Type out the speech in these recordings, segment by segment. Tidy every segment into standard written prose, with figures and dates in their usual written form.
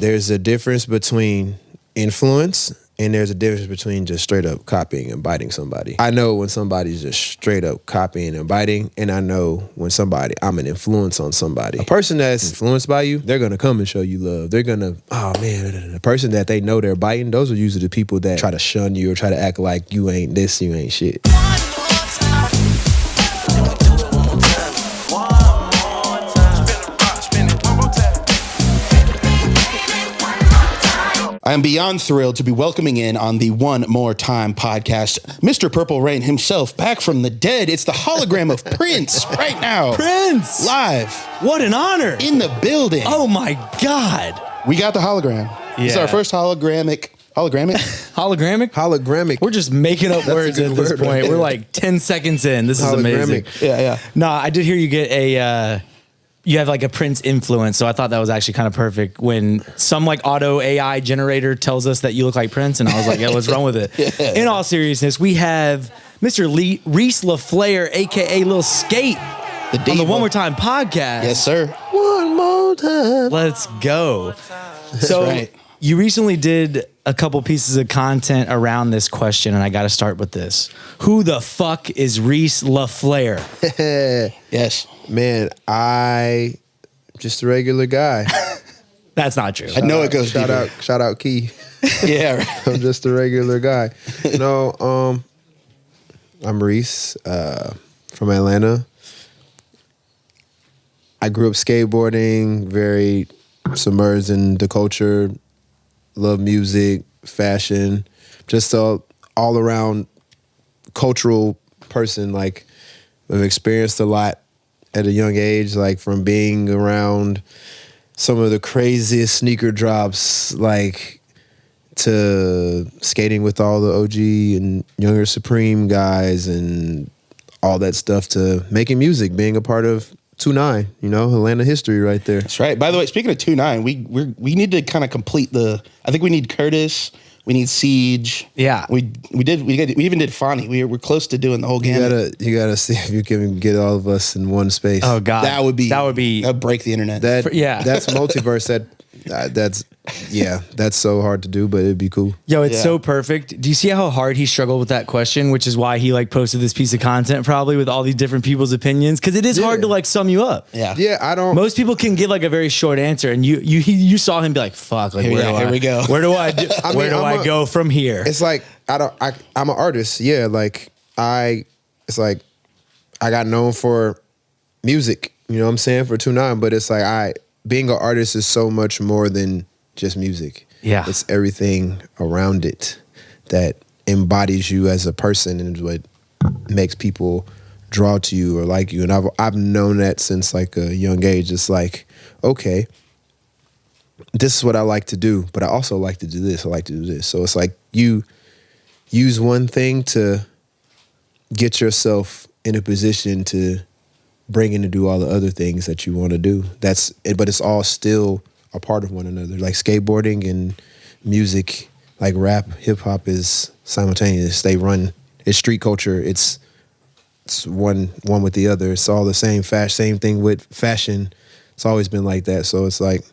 There's a difference between influence and there's a difference between just straight up copying and biting somebody. I know when somebody's just straight up copying and biting, and I know when I'm an influence on somebody. A person that's influenced by you, they're gonna come and show you love. They're gonna, oh man, the person that they know they're biting, those are usually the people that try to shun you or try to act like you ain't this, you ain't shit. I am beyond thrilled to be welcoming in on the One More Time podcast, Mr. Purple Rain himself, back from the dead. It's the hologram of Prince right now. Prince! Live. What an honor. In the building. Oh my God. We got the hologram. Yeah. This is our first hologramic. Hologramic? We're just making up words at this point. Right? We're like 10 seconds in. This is amazing. Yeah. No, I did hear you get you have like a Prince influence, so I thought that was actually kind of perfect when some like auto AI generator tells us that you look like Prince, and I was like, yeah, let's run with it. Yeah. In all seriousness, we have Mr. Reese LAFLARE, aka Lil Skate, on the One More Time podcast. Yes, sir. One more time. Let's go. So right. You recently did a couple pieces of content around this question, and I got to start with this. Who the fuck is Reese LAFLARE? Yes. Man, just a regular guy. That's not true. I know it goes Shout out Key. Yeah, right. I'm just a regular guy. No, I'm Reese from Atlanta. I grew up skateboarding, very submerged in the culture, love music, fashion, just a all around cultural person. Like, I've experienced a lot at a young age, like from being around some of the craziest sneaker drops, like to skating with all the OG and younger Supreme guys and all that stuff, to making music, being a part of 2-9, Atlanta history right there. That's right. By the way, speaking of 2-9, we need to kind of complete I think we need Curtis. We need Siege. Yeah, we even did Fonny. We're close to doing the whole gamut. You gotta see if you can get all of us in one space. Oh God, that would break the internet. That's multiverse. That's so hard to do, but it'd be cool. Yo, it's so perfect. Do you see how hard he struggled with that question? Which is why he like posted this piece of content probably with all these different people's opinions, because it is hard to like sum you up. Yeah. I don't. Most people can give like a very short answer, and you saw him be like, "Fuck, like here we go. Where do I go from here?" It's like I'm an artist. Yeah, like I got known for music. You know what I'm saying, for 2-9, but it's like being an artist is so much more than just music. Yeah. It's everything around it that embodies you as a person and what makes people draw to you or like you. And I've known that since like a young age. It's like, okay, this is what I like to do, but I also like to do this. I like to do this. So it's like you use one thing to get yourself in a position to bring in to do all the other things that you want to do. But it's all still a part of one another. Like skateboarding and music, like rap, hip hop is simultaneous. They run. It's street culture. It's one with the other. It's all the same. Same thing with fashion. It's always been like that. So it's like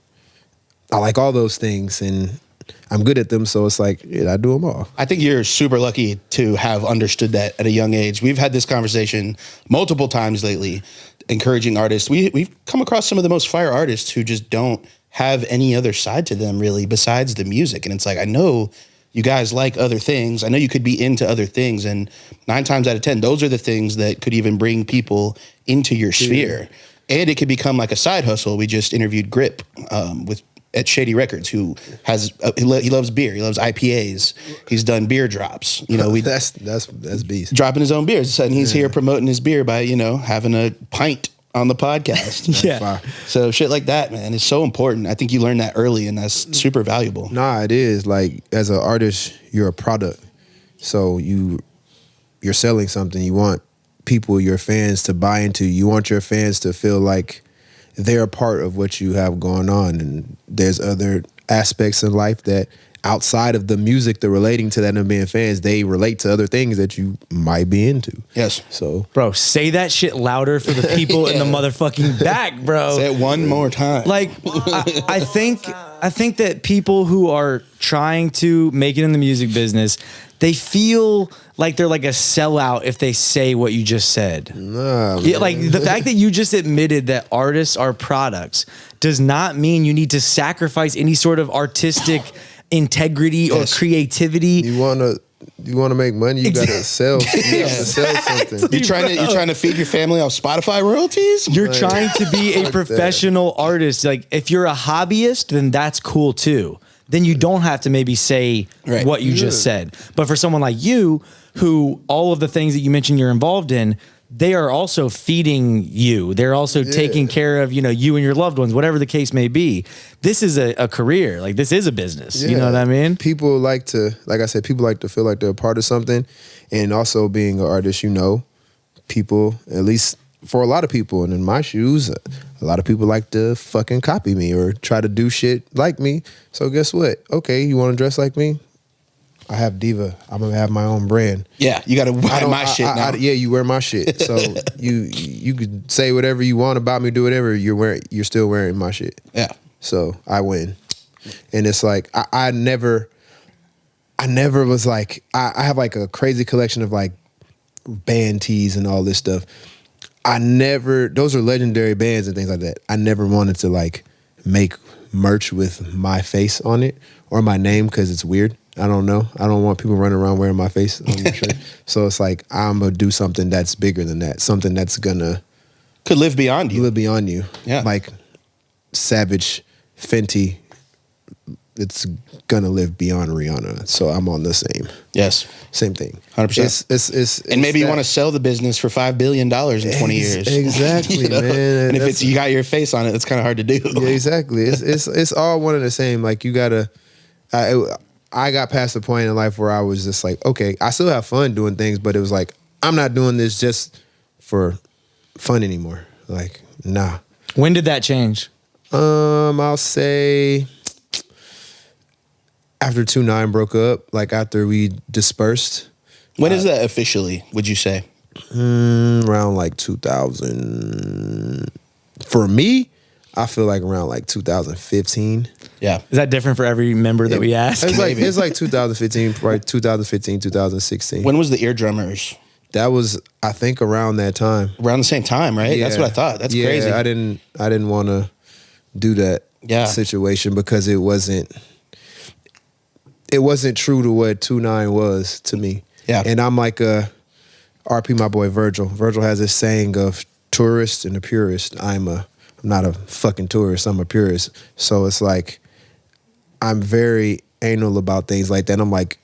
I like all those things and I'm good at them. So it's like, I do them all. I think you're super lucky to have understood that at a young age. We've had this conversation multiple times lately, encouraging artists. We've come across some of the most fire artists who just don't have any other side to them really besides the music. And it's like, I know you guys like other things. I know you could be into other things. And 9 times out of 10, those are the things that could even bring people into your sphere. And it could become like a side hustle. We just interviewed Grip at Shady Records, who has he loves beer. He loves IPAs. He's done beer drops. That's beast. Dropping his own beers, and he's here promoting his beer by having a pint on the podcast. Yeah. So shit like that, man, is so important. I think you learn that early, and that's super valuable. Nah, it is. Like, as an artist, you're a product. So you're selling something. You want people, your fans, to buy into. You want your fans to feel like they're a part of what you have going on. And there's other aspects in life that outside of the music, they're relating to that and being fans, they relate to other things that you might be into. Yes. So, bro, say that shit louder for the people in the motherfucking back, bro. Say it one more time. Like, I think I think that people who are trying to make it in the music business, they feel like they're like a sellout if they say what you just said. Nah, Yeah, like the fact that you just admitted that artists are products does not mean you need to sacrifice any sort of artistic integrity or creativity. You wanna make money, you gotta sell. You have to sell something. You're trying to feed your family off Spotify royalties? You're trying to be a Fuck professional artist. Like if you're a hobbyist, then that's cool too. Then you don't have to maybe say what you just said. But for someone like you, who all of the things that you mentioned you're involved in, they are also feeding you. They're also taking care of, you and your loved ones, whatever the case may be. This is a career. Like this is a business. You know what I mean? People like to, like I said, people like to feel like they're a part of something. And also being an artist, people, at least for a lot of people, and in my shoes, a lot of people like to fucking copy me or try to do shit like me. So guess what? Okay, you want to dress like me? I have Diva. I'm gonna have my own brand. Yeah, you got to wear my shit now. Yeah, you wear my shit. So you could say whatever you want about me, do whatever. You're still wearing my shit. Yeah. So I win. And it's like I never was like I have like a crazy collection of like band tees and all this stuff. Those are legendary bands and things like that. I never wanted to like make merch with my face on it or my name because it's weird. I don't know. I don't want people running around wearing my face on their shirt. So it's like I'm gonna do something that's bigger than that. Something that's could live beyond you. Live beyond you. Yeah. Like Savage, Fenty. It's gonna live beyond Rihanna. So I'm on the same. Yes. Same thing. 100%. It's and maybe you want to sell the business for $5 billion in 20 years. Exactly, man. And if you got your face on it, it's kind of hard to do. Yeah, exactly. It's all one and the same. Like you gotta. I got past the point in life where I was just like, okay, I still have fun doing things, but it was like I'm not doing this just for fun anymore. Like, nah. When did that change? I'll say after 2-9 broke up, like after we dispersed. When is that officially, would you say? Around like 2000. For me, I feel like around like 2015. Yeah. Is that different for every member that we ask? It's like 2015, probably 2015, 2016. When was the Eardrummers? That was, I think, around that time. Around the same time, right? Yeah. That's what I thought. That's crazy. I didn't want to do that situation because it wasn't true to what 2-9 was to me. Yeah. And I'm like RP my boy Virgil. Virgil has this saying of tourist and a purist. I'm not a fucking tourist, I'm a purist. So it's like I'm very anal about things like that. I'm like,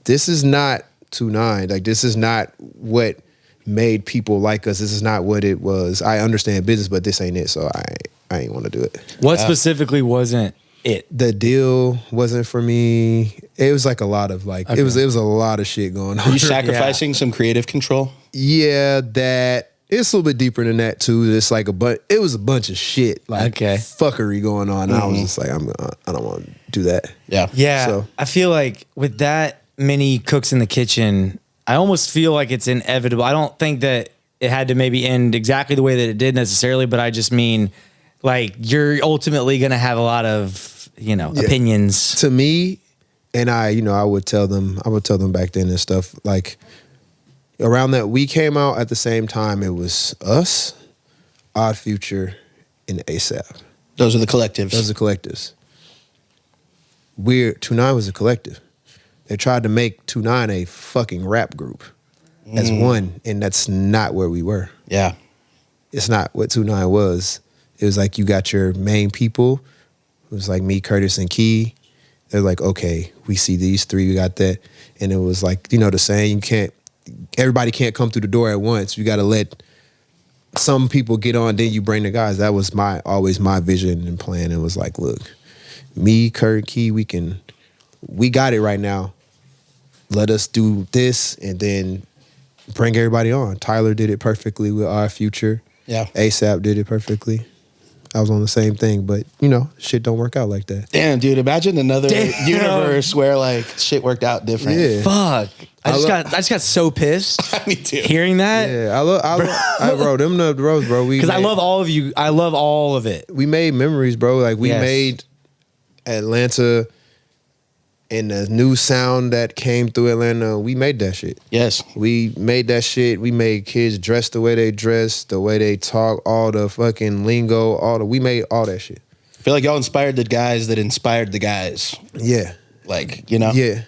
this is not 2-9. Like this is not what made people like us. This is not what it was. I understand business, but this ain't it. So I ain't want to do it. What specifically wasn't it? The deal wasn't for me. It was like a lot of like it was a lot of shit going on. Are you sacrificing some creative control? Yeah, that it's a little bit deeper than that too. It's like it was a bunch of shit, like fuckery going on. And I was just like, I don't want to do that. Yeah. Yeah. So I feel like with that many cooks in the kitchen, I almost feel like it's inevitable. I don't think that it had to maybe end exactly the way that it did necessarily, but I just mean like you're ultimately going to have a lot of, opinions. To me, and I would tell them back then and stuff, like around that we came out at the same time. It was us, Odd Future, and ASAP. Those are the collectives. Those are collectives. 2-9 was a collective. They tried to make 2-9 a fucking rap group as one, and that's not where we were. Yeah. It's not what 2-9 was. It was like you got your main people. It was like me, Curtis, and Key. They're like, okay, we see these three, we got that. And it was like, the saying, everybody can't come through the door at once. You got to let some people get on, then you bring the guys. That was always my vision and plan. It was like, look, me, Kurt, Key, we got it right now. Let us do this and then bring everybody on. Tyler did it perfectly with Our Future. Yeah. ASAP did it perfectly. I was on the same thing, but shit don't work out like that. Damn, dude, imagine another universe where like shit worked out different. Yeah. Fuck. I just got so pissed. Me too. Hearing that. Yeah, I wrote them the roads, bro. Because I love all of you. I love all of it. We made memories, bro. Like we made Atlanta and the new sound that came through Atlanta, we made that shit. Yes. We made that shit. We made kids dress the way they dress, the way they talk, all the fucking lingo, we made all that shit. I feel like y'all inspired the guys that inspired the guys. Yeah. Like, you know? Yeah.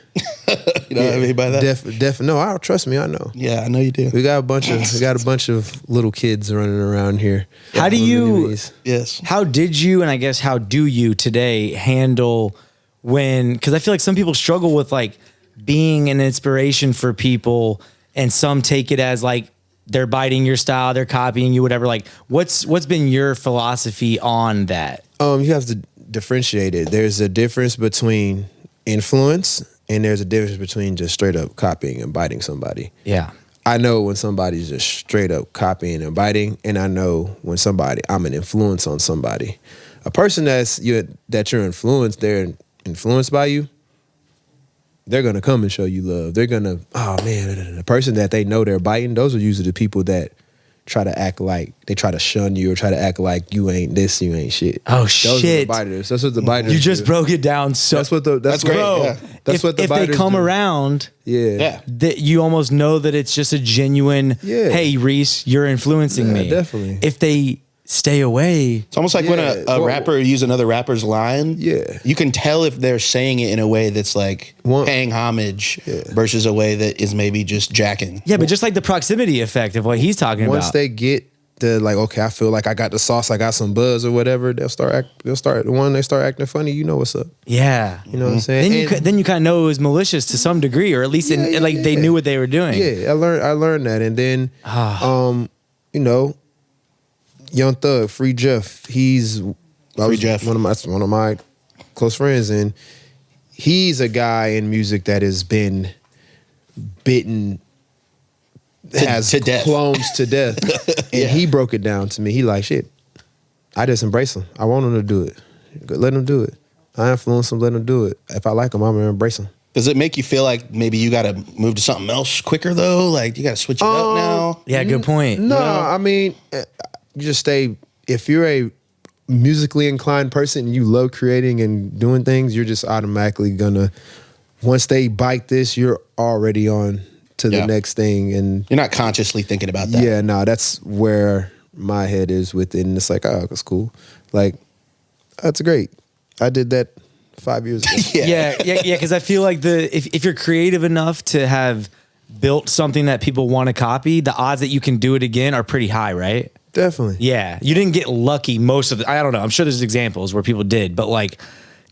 You know what I mean by that? No, trust me, I know. Yeah, I know you do. We got a bunch of little kids running around here. How do you? Yes. How did you, and I guess how do you today handle when? Because I feel like some people struggle with like being an inspiration for people, and some take it as like they're biting your style, they're copying you, whatever. Like, what's been your philosophy on that? You have to differentiate it. There's a difference between influence, and there's a difference between just straight up copying and biting somebody. Yeah. I know when somebody's just straight up copying and biting, and I know when I'm an influence on somebody. A person that you're influenced, they're influenced by you, they're gonna come and show you love. They're gonna, oh man, the person that they know they're biting, those are usually the people that try to act like, they try to shun you or try to act like you ain't this, you ain't shit. Oh those shit! Are the biters. That's what the biters. You just do. broke it down. So That's great. Bro, Yeah. That's what the if biters they come do. around, Yeah. that you almost know that it's just a genuine. Yeah. Hey, Reese, you're influencing me. Definitely. If they stay away, It's almost like when a rapper use another rapper's line. Yeah. You can tell if they're saying it in a way that's like paying homage versus a way that is maybe just jacking. yeah, but just like the proximity effect of what he's talking Once about. they get the like, okay, I feel like I got the sauce, I got some buzz or whatever, they start acting funny. You know what's up. Yeah. You know what I'm saying? Then you kind of know it was malicious to some degree, or at least they knew what they were doing. Yeah, I learned that, and then, you know, Young Thug, Free Jeff, Jeff. one of my close friends, and he's a guy in music that has been bitten. Has to death. clones to death. And he broke it down to me. He like, shit, I just embrace him. I want him to do it. Let him do it. I influence him, let him do it. If I like him, I'm going to embrace him. Does it make you feel like maybe you got to move to something else quicker though? Like you got to switch it up now? Yeah, good point. No, I mean, you just stay, if you're a musically inclined person and you love creating and doing things, you're just automatically going to, once they bite this, you're already on to the next thing, and you're not consciously thinking about that. Yeah, no, that's where my head is with it, and it's like, oh, that's cool. Like, that's great. I did that 5 years ago. Yeah, because I feel like if you're creative enough to have built something that people want to copy, the odds that you can do it again are pretty high, right? Definitely. Yeah, you didn't get lucky most of the. I don't know. I'm sure there's examples where people did, but like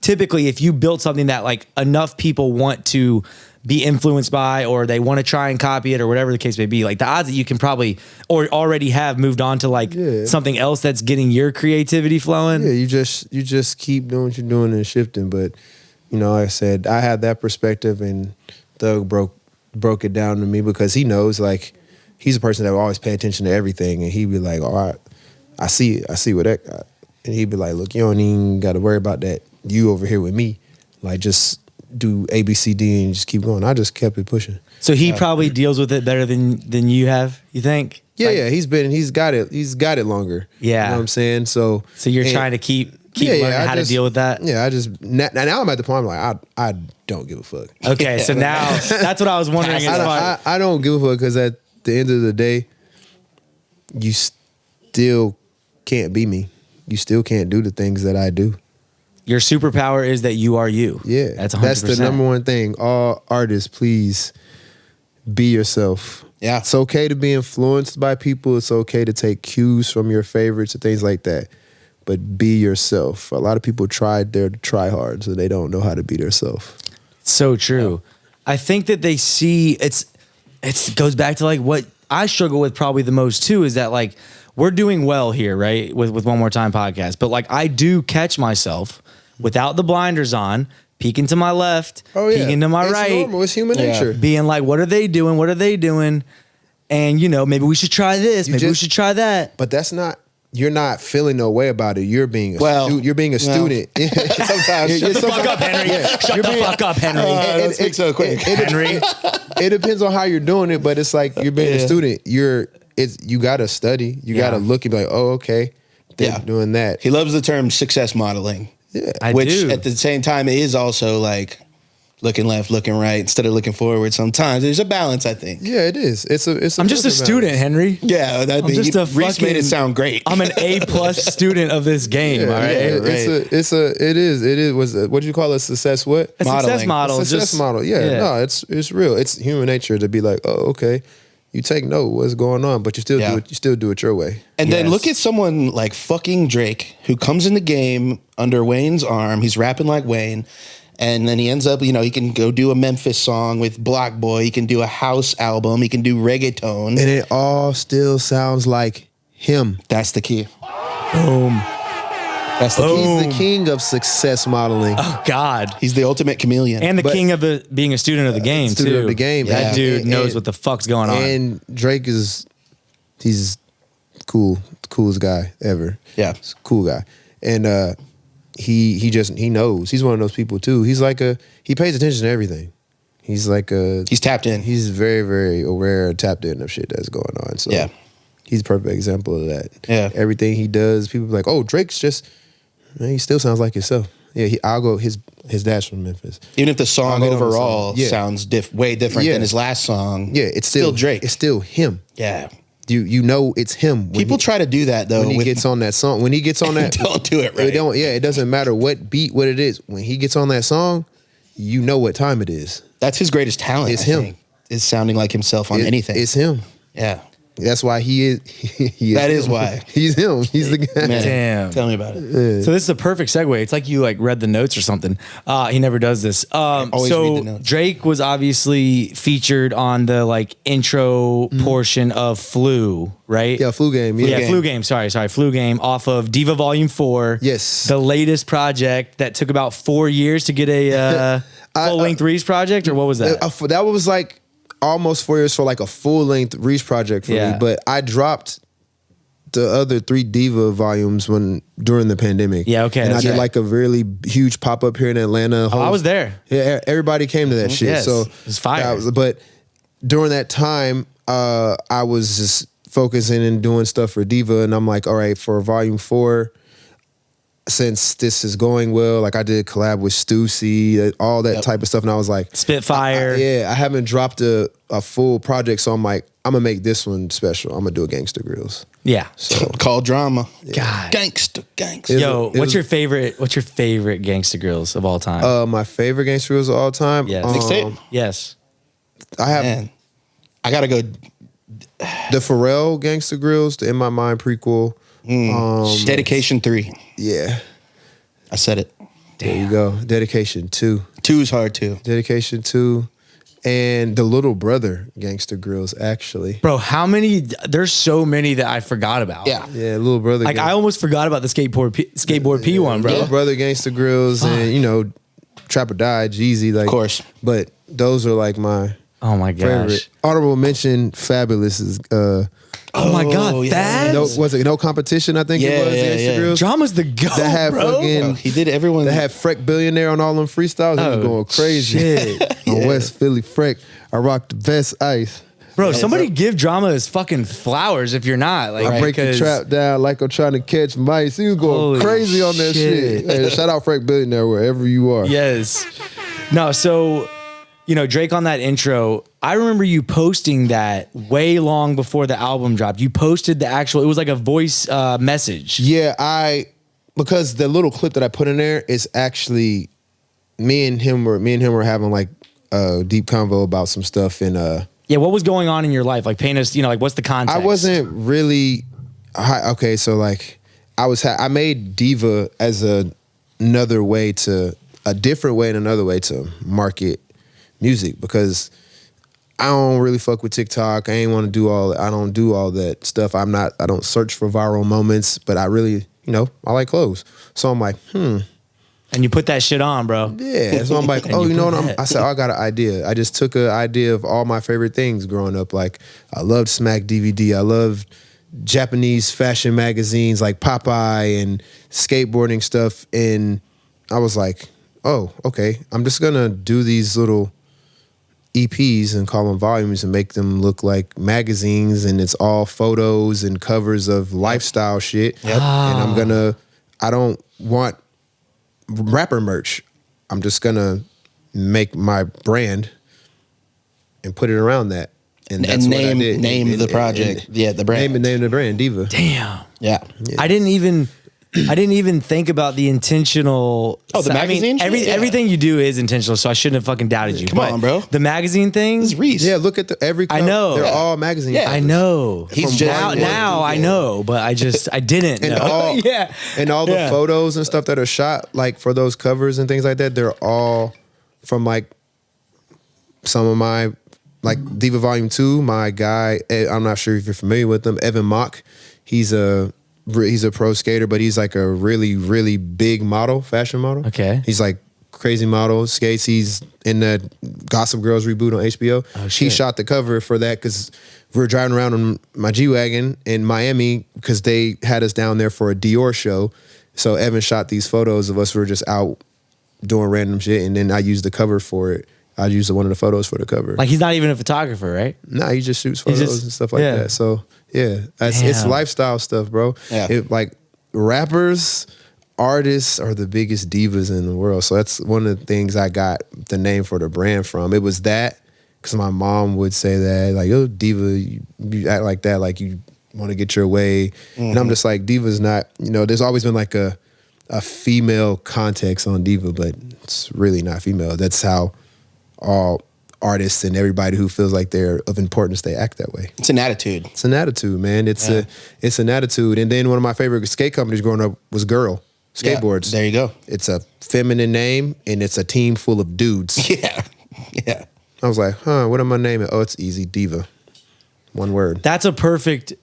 typically, if you built something that like enough people want to be influenced by, or they want to try and copy it, or whatever the case may be, like the odds that you can probably or already have moved on to like something else that's getting your creativity flowing. Yeah, you just keep doing what you're doing and shifting. But you know, like I said, I had that perspective, and Thug broke it down to me because he knows, like, he's a person that will always pay attention to everything, and he'd be like, all right, I see what that got. And he'd be like, look, you don't even got to worry about that. You over here with me, like, just do A, B, C, D, and just keep going. I just kept it pushing. So he probably deals with it better than you have, you think? Yeah, like, he's got it longer. Yeah. You know what I'm saying? So you're trying to keep learning how to deal with that? Yeah, now I'm at the point I'm like, I don't give a fuck. Okay, so now that's what I was wondering. I don't give a fuck because at the end of the day, you still can't be me. You still can't do the things that I do. Your superpower is that you are you. Yeah, that's 100%. That's the number one thing. All artists, please be yourself. Yeah. It's okay to be influenced by people. It's okay to take cues from your favorites and things like that. But be yourself. A lot of people try hard, so they don't know how to be themselves. So true. I think that they see it goes back to like what I struggle with probably the most too, is that like we're doing well here, right? With One More Time podcast. But like I do catch myself without the blinders on, peeking to my left, peeking to my right. It's normal. It's human nature. Being like, what are they doing? What are they doing? And you know, maybe we should try this. Maybe we should try that. But that's not. You're not feeling no way about it. You're being you're being a student. Sometimes Shut the fuck up, Henry. Shut the fuck up, Henry. Let's speak so quick, Henry. It depends on how you're doing it, but it's like you're being a student. You gotta study. You gotta look and be like, oh, okay, they're doing that. He loves the term success modeling. Yeah. Which do. at the same time is also like looking left, looking right instead of looking forward. Sometimes there's a balance, I think. Yeah, it is. It's a. I'm just a student, Henry. Yeah, I'm just a Reese made it fucking- sound great. I'm an A+ student of this game. Yeah, all right. it is. What do you call a success? What? A success Modeling. model. A success just- model. Yeah, no, it's real. It's human nature to be like, oh, okay, you take note what's going on, but you still do it. You still do it your way. And then Yes. look at someone like fucking Drake who comes in the game under Wayne's arm. He's rapping like Wayne. And then he ends up, he can go do a Memphis song with Block Boy. He can do a house album. He can do reggaeton. And it all still sounds like him. That's the key. Boom. That's the key. He's the king of success modeling. Oh God. He's the ultimate chameleon. And the But- king of being a student of the game student too. of the game. That Yeah. dude And- knows and- what the fuck's going on. And Drake he's cool, the coolest guy ever. Yeah. He's a cool guy. And he knows. He's one of those people too. He pays attention to everything. He's tapped in. He's very, very aware, tapped in of shit that's going on. So Yeah. he's a perfect example of that. Yeah. Everything he does, people be like, oh, Drake's just, man, he still sounds like himself. Yeah, I'll go, his dad's from Memphis. Even if the song I'll get on the overall song. Yeah. sounds way different Yeah. than his last song. Yeah, it's still Drake. It's still him. Yeah. You know it's him. People try to do that though. when he gets on that song. When he gets on that, Don't do it right. It doesn't matter what beat, what it is. When he gets on that song, you know what time it is. That's his greatest talent. It's I him. think, is sounding like himself on anything. It's him. Yeah. That's why he is. He That is him. why. He's him. He's the guy. Man, Damn. Tell me about it. So this is a perfect segue. It's like you read the notes or something. He never does this. always So read the notes. Drake was obviously featured on the intro portion of Flu, right? Yeah, Flu Game. Yeah, Yeah, Flu Game. Sorry, Flu Game off of Diva Volume 4. Yes. The latest project that took about 4 years to get a full-length Reese project, or what was that? That was like almost 4 years for like a full length Reese project for Yeah. me. But I dropped the other 3 Diva volumes during the pandemic. Yeah, okay, And I that's did right. like a really huge pop up here in Atlanta. Oh, I was there. Yeah, everybody came to that shit. Yes, So it was fire. but during that time, I was just focusing and doing stuff for Diva, and I'm like, all right, for volume 4, since this is going well, like I did collab with Stussy, all that type of stuff, and I was like, Spitfire. I haven't dropped a full project, so I'm like, I'm gonna make this one special. I'm gonna do a Gangsta Grills. Yeah. So Called drama. God. Gangsta. Yo, it was- what's your favorite Gangsta Grills of all time? my favorite Gangsta Grills of all time. Yes. Mixtape? Yes. I have Man, I gotta go. the Pharrell Gangsta Grills, the In My Mind prequel. Dedication 3. Yeah, I said it. there you go. Dedication 2. 2 is hard too. Dedication 2. And the Little Brother Gangsta Grills, actually. Bro, how many? There's so many that I forgot about. Yeah. Yeah, Little Brother. Like I almost forgot about the skateboard P one, bro. Little Brother Gangsta Grills, and Trap or Die, Jeezy, like, Of course. But those are like my Oh my gosh. favorite. Honorable mention, Fabulous is. Oh my god, yeah. Fabs. No Competition? I think Yeah, it was yeah, Gangsta yeah. Grills. Drama's the go, That had bro. fucking. He did everyone. They had Freck Billionaire on all them freestyles. They was Oh, going crazy. shit. On West Philly Freck, I rocked the best ice. Bro, somebody give Drama his fucking flowers if you're not. Like, I break the because- trap down like I'm trying to catch mice. He was going Holy crazy on that shit. shit. Hey, shout out Freck Billionaire wherever you are. Yes. No, so Drake on that intro, I remember you posting that way long before the album dropped. You posted the actual, it was like a voice message. Yeah, because the little clip that I put in there is actually me and him were having like a deep convo about some stuff, and Yeah, what was going on in your life? Like paint us, like what's the context? I wasn't really okay. So like I made Diva as a different way and another way to market music, because I don't really fuck with TikTok. I ain't want to do I don't do all that stuff. I don't search for viral moments, but I really, I like clothes. So I'm like, And you put that shit on, bro. yeah. So I'm like, And oh, you you know put what? that. I said, I got an idea. I just took an idea of all my favorite things growing up. Like, I loved Smack DVD. I loved Japanese fashion magazines like Popeye and skateboarding stuff. And I was like, oh, okay. I'm just going to do these little EPs and call them volumes and make them look like magazines, and it's all photos and covers of lifestyle shit. Yep. And I don't want rapper merch. I'm just gonna make my brand and put it around that. And that's what I did. Name the project. The brand. Name the brand, Diva. Damn. Yeah. I didn't even think about the intentional. Oh, the magazine? Everything you do is intentional, so I shouldn't have fucking doubted you. Come on, bro. The magazine thing. This is Reese. Yeah, look at every cover. I know. They're all magazine. Yeah. covers. I know. He's now I know, but I didn't And know. all, Yeah. And all the photos and stuff that are shot, like for those covers and things like that, they're all from like some of my, like Diva Volume 2, my guy, I'm not sure if you're familiar with him, Evan Mock. He's a pro skater, but he's like a really, really big model, fashion model. Okay. He's like crazy model, skates. He's in that Gossip Girls reboot on HBO. Oh, He shit. shot the cover for that because we were driving around on my G-Wagon in Miami because they had us down there for a Dior show. So Evan shot these photos of us. We were just out doing random shit, and then I used the cover for it. I used one of the photos for the cover. Like he's not even a photographer, right? Nah, he just shoots photos and stuff like that. So yeah, it's Damn. lifestyle stuff, bro. Yeah. Like rappers, artists are the biggest divas in the world. So that's one of the things I got the name for the brand from. It was that because my mom would say that, like, oh, diva, you act like that, like you want to get your way. And I'm just like, diva's not, there's always been like a female context on diva, but it's really not female. That's how all artists and everybody who feels like they're of importance, they act that way. It's an attitude. It's an attitude, man. It's an attitude. And then one of my favorite skate companies growing up was Girl Skateboards. Yeah, there you go. It's a feminine name and it's a team full of dudes. Yeah. Yeah. I was like, what am I naming? Oh, it's easy, Diva. One word. That's a perfect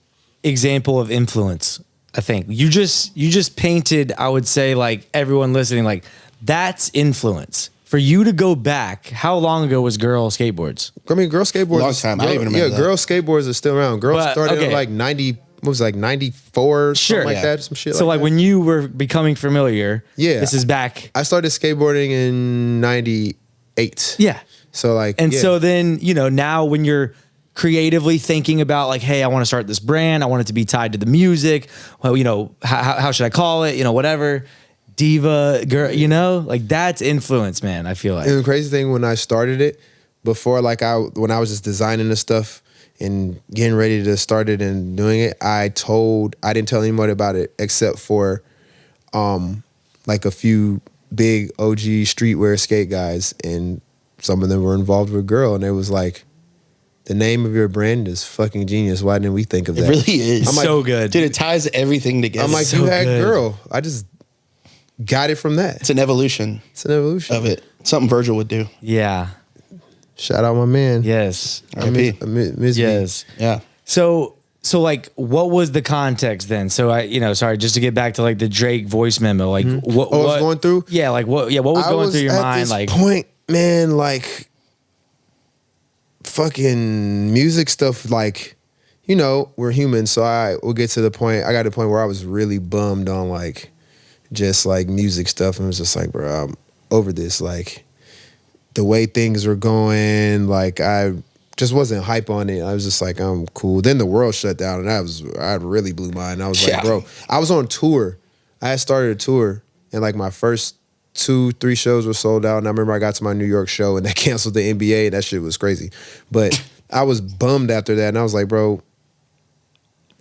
example of influence. I think you just painted, I would say, like everyone listening, like that's influence. For you to go back, how long ago was Girl Skateboards? I mean, Girl Skateboards. Long time. I don't even remember that. Girl Skateboards is still around. Girl But, started okay. in like 90, what was it, like 94, something like that, some shit So like like that. when you were becoming familiar, Yeah. this is back. I started skateboarding in 98. Yeah. So like, And yeah. so then, now when you're creatively thinking about like, hey, I want to start this brand. I want it to be tied to the music. Well, how should I call it? Whatever. Diva, girl, like that's influence, man. I feel like. And the crazy thing, when I started it, before when I was just designing the stuff and getting ready to start it and doing it, I didn't tell anybody about it except for like a few big OG streetwear skate guys, and some of them were involved with Girl, and it was like, the name of your brand is fucking genius. Why didn't we think of that? It really is. I'm like, so good. Dude, it ties everything together. I'm like, so you had good. Girl. I just got it from that. It's an evolution It's an evolution of it. Something Virgil would do. Yeah. Shout out my man. Yes. I miss Yes. Yeah. So like, what was the context then? So sorry, just to get back to like the Drake voice memo, like what was going through? Yeah, like what was going through your at mind? this Like, point, man, like fucking music stuff, like, we're human, so I got to the point where I was really bummed on like just like music stuff, and it was just like, bro, I'm over this. Like the way things were going, like I just wasn't hype on it. I was just like, I'm cool. Then the world shut down, and I really blew mine. I was like, bro, I was on tour. I had started a tour, and like my first 2-3 shows were sold out. And I remember I got to my New York show, and they canceled the NBA. That shit was crazy. But I was bummed after that, and I was like, bro,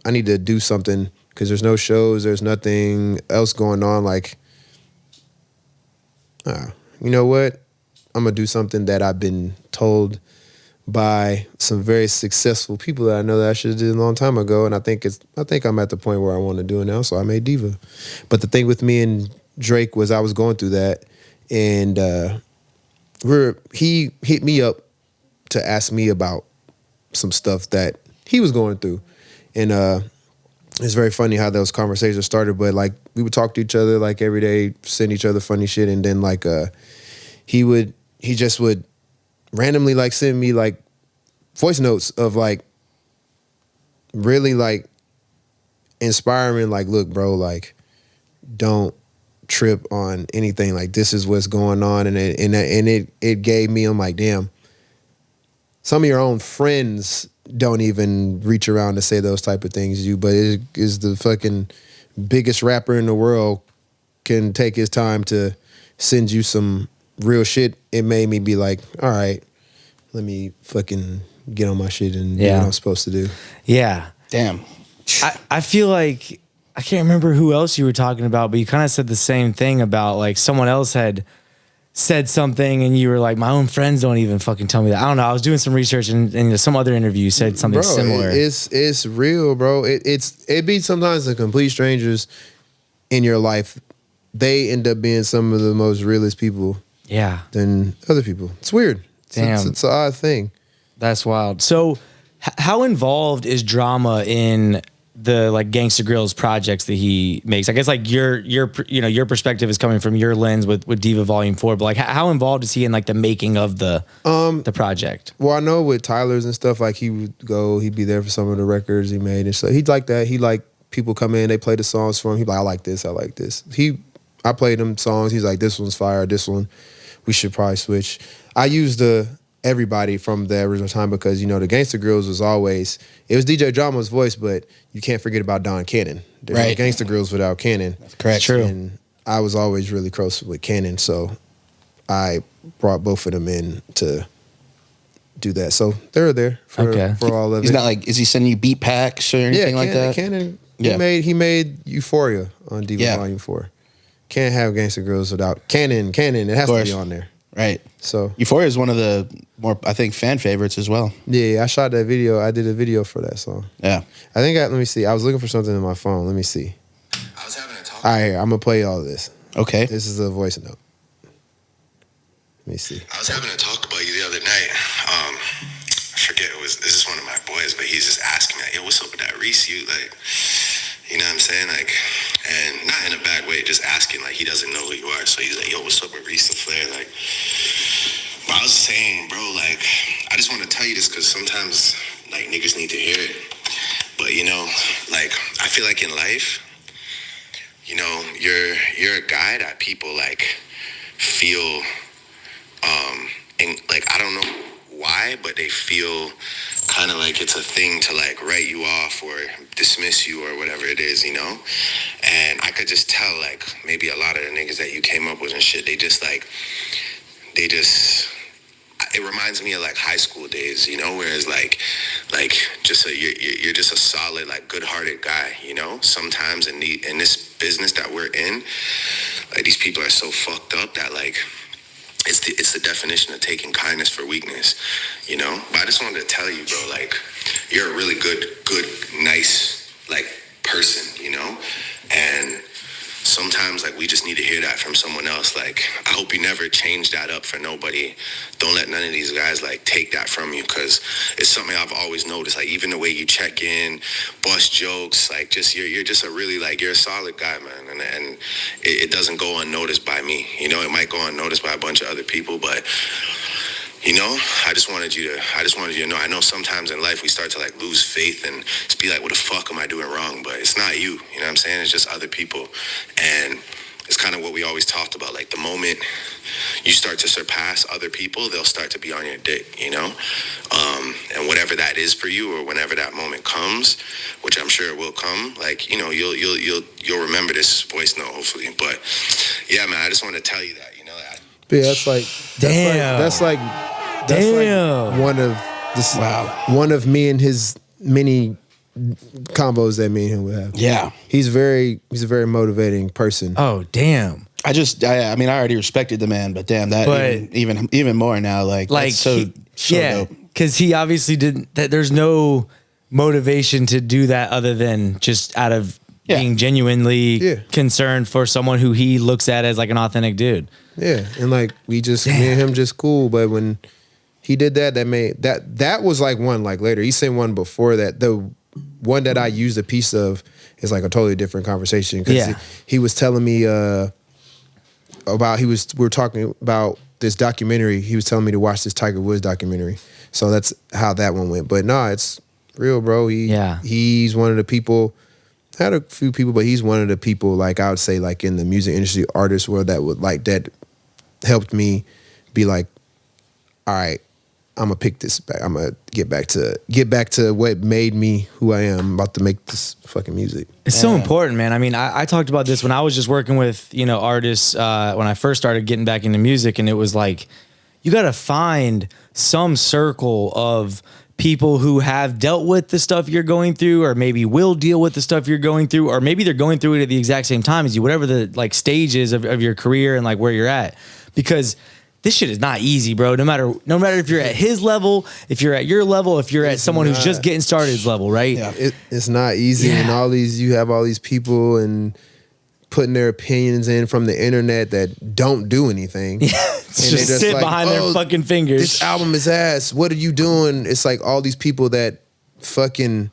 I need to do something because there's no shows, there's nothing else going on. Like, you know what? I'm gonna do something that I've been told by some very successful people that I know that I should have did a long time ago, and I think I'm at the point where I want to do it now. So I made Diva. But the thing with me and Drake was I was going through that, and he hit me up to ask me about some stuff that he was going through, and it's very funny how those conversations started. But like we would talk to each other like every day, send each other funny shit, and then like he just would randomly like send me like voice notes of like really like inspiring, like, look, bro, like don't trip on anything, like this is what's going on, and it gave me, I'm like, damn, some of your own friends don't even reach around to say those type of things to you, but it is the fucking biggest rapper in the world can take his time to sends you some real shit, it made me be like, all right, let me fucking get on my shit and do what I'm supposed to do. Yeah. Damn. I feel like, I can't remember who else you were talking about, but you kind of said the same thing about like someone else had said something and you were like, my own friends don't even fucking tell me that. I don't know. I was doing some research and some other interview said something similar. It's real, bro. It be sometimes the complete strangers in your life. They end up being some of the most realest people. Yeah. Than other people. It's weird. Damn. It's an odd thing. That's wild. So how involved is drama in the like Gangsta Grillz projects that he makes? I guess like your perspective is coming from your lens with Diva Volume 4, but like how involved is he in like the making of the project? Well, I know with Tyler's and stuff, like he'd be there for some of the records he made and stuff. He'd like that. He like people come in, they play the songs for him. He'd be like, I like this. I played them songs. He's like, this one's fire. This one, we should probably switch. I used everybody from the original time because, the Gangsta Grillz was always, it was DJ Drama's voice, but you can't forget about Don Cannon. There's no Gangsta Grillz without Cannon. That's correct. True. And I was always really close with Cannon, so I brought both of them in to do that. So they're there for all of it. He's not like, is he sending you beat packs or anything like that? Cannon, he made Euphoria on Diva Volume 4. Can't have Gangsta Grillz without Cannon. It has to be on there. Right. So Euphoria is one of the more, I think, fan favorites as well. Yeah, I shot that video. I did a video for that song. Yeah. Let me see. I was looking for something in my phone. Let me see. I was having a talk. All right, here. I'm going to play all of this. Okay. This is a voice note. Let me see. I was having a talk about you the other night. I forget, this is one of my boys, but he's just asking me, like, yo, what's up with that Reese? You know what I'm saying? Like, and not in a bad way, just asking, like, he doesn't know who you are. So he's like, yo, what's up with Reese LAFLARE? Like, but I was saying, bro, like, I just want to tell you this because sometimes, like, niggas need to hear it. But, like, I feel like in life, you're a guy that people, like, feel, and, like, I don't know why, but they feel kind of like it's a thing to like write you off or dismiss you or whatever it is, and I could just tell like maybe a lot of the niggas that you came up with and shit, it reminds me of like high school days, whereas like you're just a solid, like good-hearted guy, sometimes in this business that we're in, like these people are so fucked up that like it's the definition of taking kindness for weakness, But I just wanted to tell you, bro, like, you're a really good, nice, like, person, And sometimes, like, we just need to hear that from someone else. Like, I hope you never change that up for nobody. Don't let none of these guys, like, take that from you, because it's something I've always noticed. Like, even the way you check in, bust jokes, like, just you're just a really, like, you're a solid guy, man. And it doesn't go unnoticed by me. It might go unnoticed by a bunch of other people, but I just wanted you to know. I know sometimes in life we start to like lose faith and just be like, what the fuck am I doing wrong? But it's not you, what I'm saying? It's just other people. And it's kind of what we always talked about. Like the moment you start to surpass other people, they'll start to be on your dick, and whatever that is for you or whenever that moment comes, which I'm sure it will come, like, you'll remember this voice note hopefully. But yeah, man, I just want to tell you that, that. Yeah, that's like one of me and his many combos that me and him would have. Yeah. He's a very motivating person. Oh, damn. I already respected the man, but damn, even more now. Like so dope. Because he obviously didn't. There's no motivation to do that other than just out of being genuinely concerned for someone who he looks at as like an authentic dude. Yeah, and like me and him just cool. But when he did that, that was like one like later. He sent one before that. The one that I used a piece of is like a totally different conversation because he was telling me we were talking about this documentary. He was telling me to watch this Tiger Woods documentary. So that's how that one went. But no, it's real, bro. He's one of the people. I had a few people, but he's one of the people, like I would say, like in the music industry, artist world that helped me be like, all right, I'm gonna pick this back. I'm gonna get back to what made me who I am. I'm about to make this fucking music. It's so important, man. I mean, I talked about this when I was just working with, artists when I first started getting back into music, and it was like, you got to find some circle of people who have dealt with the stuff you're going through, or maybe will deal with the stuff you're going through, or maybe they're going through it at the exact same time as you, whatever the like stages of your career and like where you're at. Because this shit is not easy, bro. No matter if you're at his level, if you're at your level, if you're at someone who's just getting started's level, right? Yeah. It's not easy. Yeah. And you have all these people and putting their opinions in from the internet that don't do anything. Yeah. It's just sit behind their fucking fingers. This album is ass. What are you doing? It's like all these people that fucking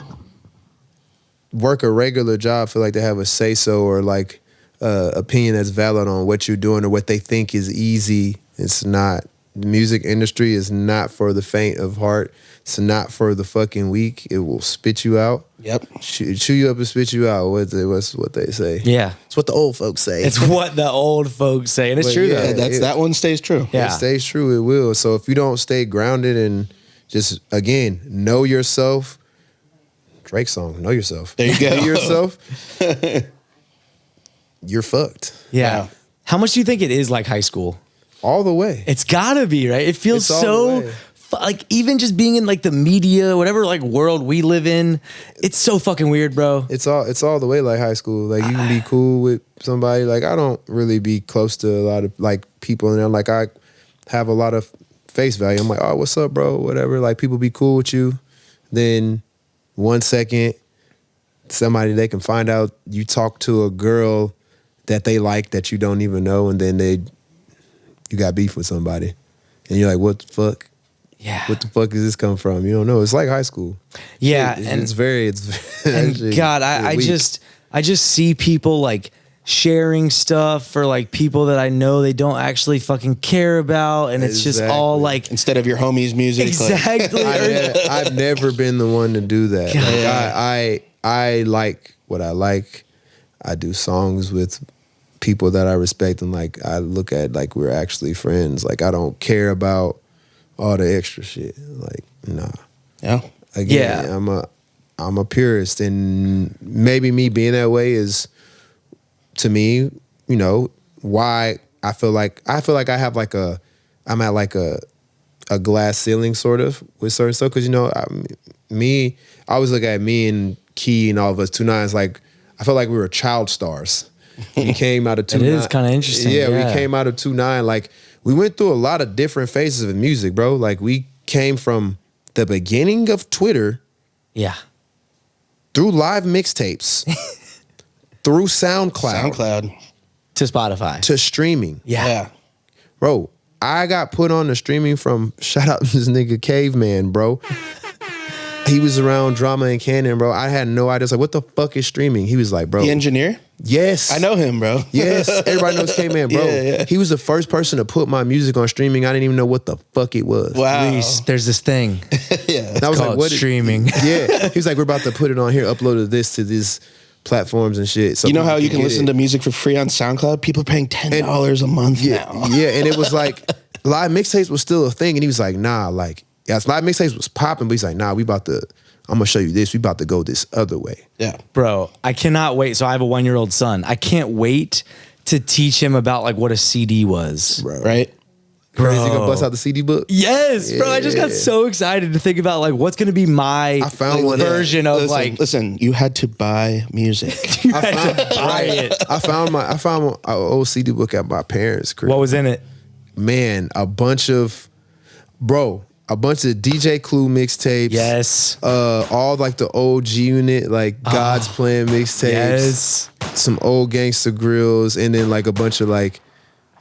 work a regular job feel like they have a say-so or like opinion that's valid on what you're doing or what they think is easy. It's not. The music industry is not for the faint of heart. It's not for the fucking weak. It will spit you out. Yep. Chew you up and spit you out. What's what they say. Yeah. It's what the old folks say. It's what the old folks say. And it's But true, yeah, though. That one stays true. Yeah. It stays true. It will. So if you don't stay grounded and just, again, know yourself. Drake song, know yourself. There you go. Know yourself. You're fucked. Yeah. Wow. How much do you think it is like high school? All the way. It's gotta be, right? It feels It's all the so way. like even just being in like the media, whatever like world we live in, it's so fucking weird, bro. It's all the way like high school. Like you can be cool with somebody. Like I don't really be close to a lot of like people and like I have a lot of face value. I'm like, oh, what's up, bro? Whatever. Like people be cool with you. Then 1 second, somebody they can find out you talk to a girl that they like that you don't even know, and then you got beef with somebody, and you're like, what the fuck? Yeah. What the fuck is this come from? You don't know. It's like high school. Yeah. And it's very and God, I just see people like sharing stuff for like people that I know they don't actually fucking care about, and it's just all like Instead of your homies' music. exactly. I've never been the one to do that. God. Like, I like what I like. I do songs with people that I respect, and like I look at like we're actually friends. Like I don't care about all the extra shit. Like nah. Yeah. Again, Yeah. I'm a purist, and maybe me being that way is, to me, why I feel like I have like I'm at like a glass ceiling sort of with certain stuff, because I always look at me and Key and all of us 2-9s like I felt like we were child stars. We came out of 2-9. It is kind of interesting. Yeah, we came out of 2-9. Like we went through a lot of different phases of music, bro. Like we came from the beginning of Twitter, Yeah. through live mixtapes, through SoundCloud, To Spotify. to streaming. Yeah. Bro, I got put on the streaming from, shout out to this nigga Caveman, bro. He was around Drama and Cannon, bro. I had no idea. I was like, what the fuck is streaming? He was like, bro. The engineer? Yes. I know him, bro. Yes. Everybody knows Caveman, bro. Yeah. He was the first person to put my music on streaming. I didn't even know what the fuck it was. Wow. Reese, there's this thing. Yeah. And I was like, called what is- streaming. Yeah. He was like, we're about to put it on here, upload this to these platforms and shit. So You know how you people can listen get to music for free on SoundCloud? People are paying $10 a month now. Yeah, and it was like live mixtapes was still a thing, and he was like, nah, like, yes, live mixtapes was popping, but he's like, nah, I'm gonna show you this. We about to go this other way. Yeah. Bro, I cannot wait. So I have a 1-year-old son. I can't wait to teach him about like what a CD was. Bro. Right? Bro. Is he gonna bust out the CD book? Yes, bro. I just got so excited to think about like what's gonna be my I found one. version of Listen, you had to buy music. you had to buy it. I found an old CD book at my parents' crib. What was in it? Man, a bunch of DJ Clue mixtapes. Yes. All like the old G Unit, like God's Plan mixtapes. Yes. Some old Gangsta Grills, and then like a bunch of like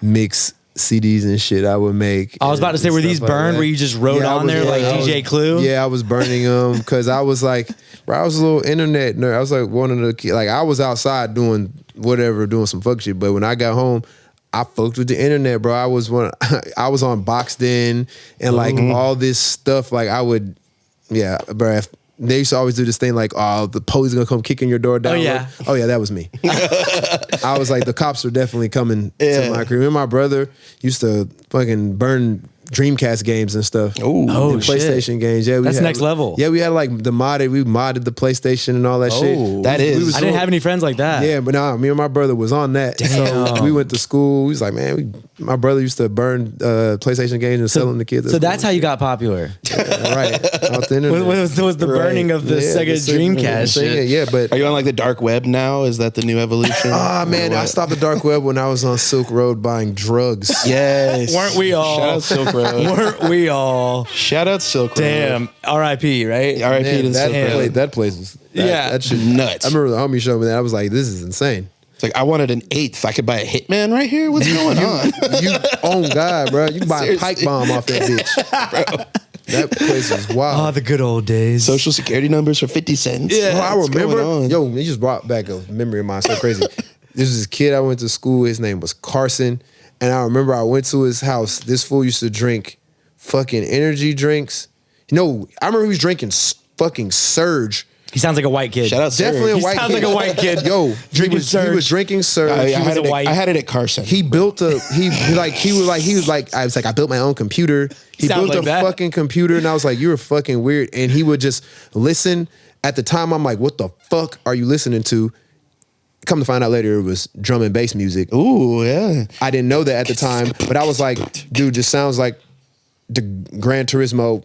mix CDs and shit I would make. I was about to say, were these burned where you just wrote on there like DJ Clue? Yeah, I was burning them because I was like, bro, I was a little internet nerd. I was like one of the kids. Like I was outside doing whatever, doing some fuck shit. But when I got home, I fucked with the internet, bro. I was on Boxed In and like all this stuff. Like I would, yeah, bro. They used to always do this thing like, oh, the police are gonna come kicking your door down. Oh yeah, that was me. I was like, the cops are definitely coming to my crib. And my brother used to fucking burn Dreamcast games and stuff. Oh, and shit. PlayStation games. Yeah, That's next level. Yeah, we had like we modded the PlayStation and all that shit. That is. I didn't have any friends like that. Yeah, but nah, me and my brother was on that. So we went to school. We was like, man, my brother used to burn PlayStation games and sell them to kids. So that's how you got popular. Right. Off the internet. was the burning of the Sega Dreamcast shit. Yeah, but Are you on like the dark web now? Is that the new evolution? man, I stopped the dark web when I was on Silk Road buying drugs. Yes. Weren't we all? Shout out Silk Road. Weren't we all? Shout out Silk Road. Damn. R.I.P. Right? R.I.P. Man, to the Silk Road. that place was that shit Nuts. I remember the homie showed me that. I was like, this is insane. It's like I wanted an eighth. I could buy a Hitman right here. What's going on? You own God, bro. You can buy a pipe bomb off that bitch. Bro. That place was wild. Oh, the good old days. Social security numbers for 50 cents. Bro, I What's remember. going on? Yo, he just brought back a memory of mine so crazy. This was this kid I went to school. His name was Carson. And I remember I went to his house. This fool used to drink fucking energy drinks. No, I remember he was drinking fucking Surge. He sounds like a white kid. Shout out Surge. Definitely a He white sounds kid. like a white kid. Yo, Drinking he was Surge. drinking Surge. I had white. I had it at Carson. He built a I was like, I built my own computer. He Sounds built like a that. fucking computer, and I was like, you're fucking weird. And he would just listen. At the time, I'm like, what the fuck are you listening to? Come to find out later, it was drum and bass music. Ooh, yeah. I didn't know that at the time, but I was like, dude, this sounds like the Gran Turismo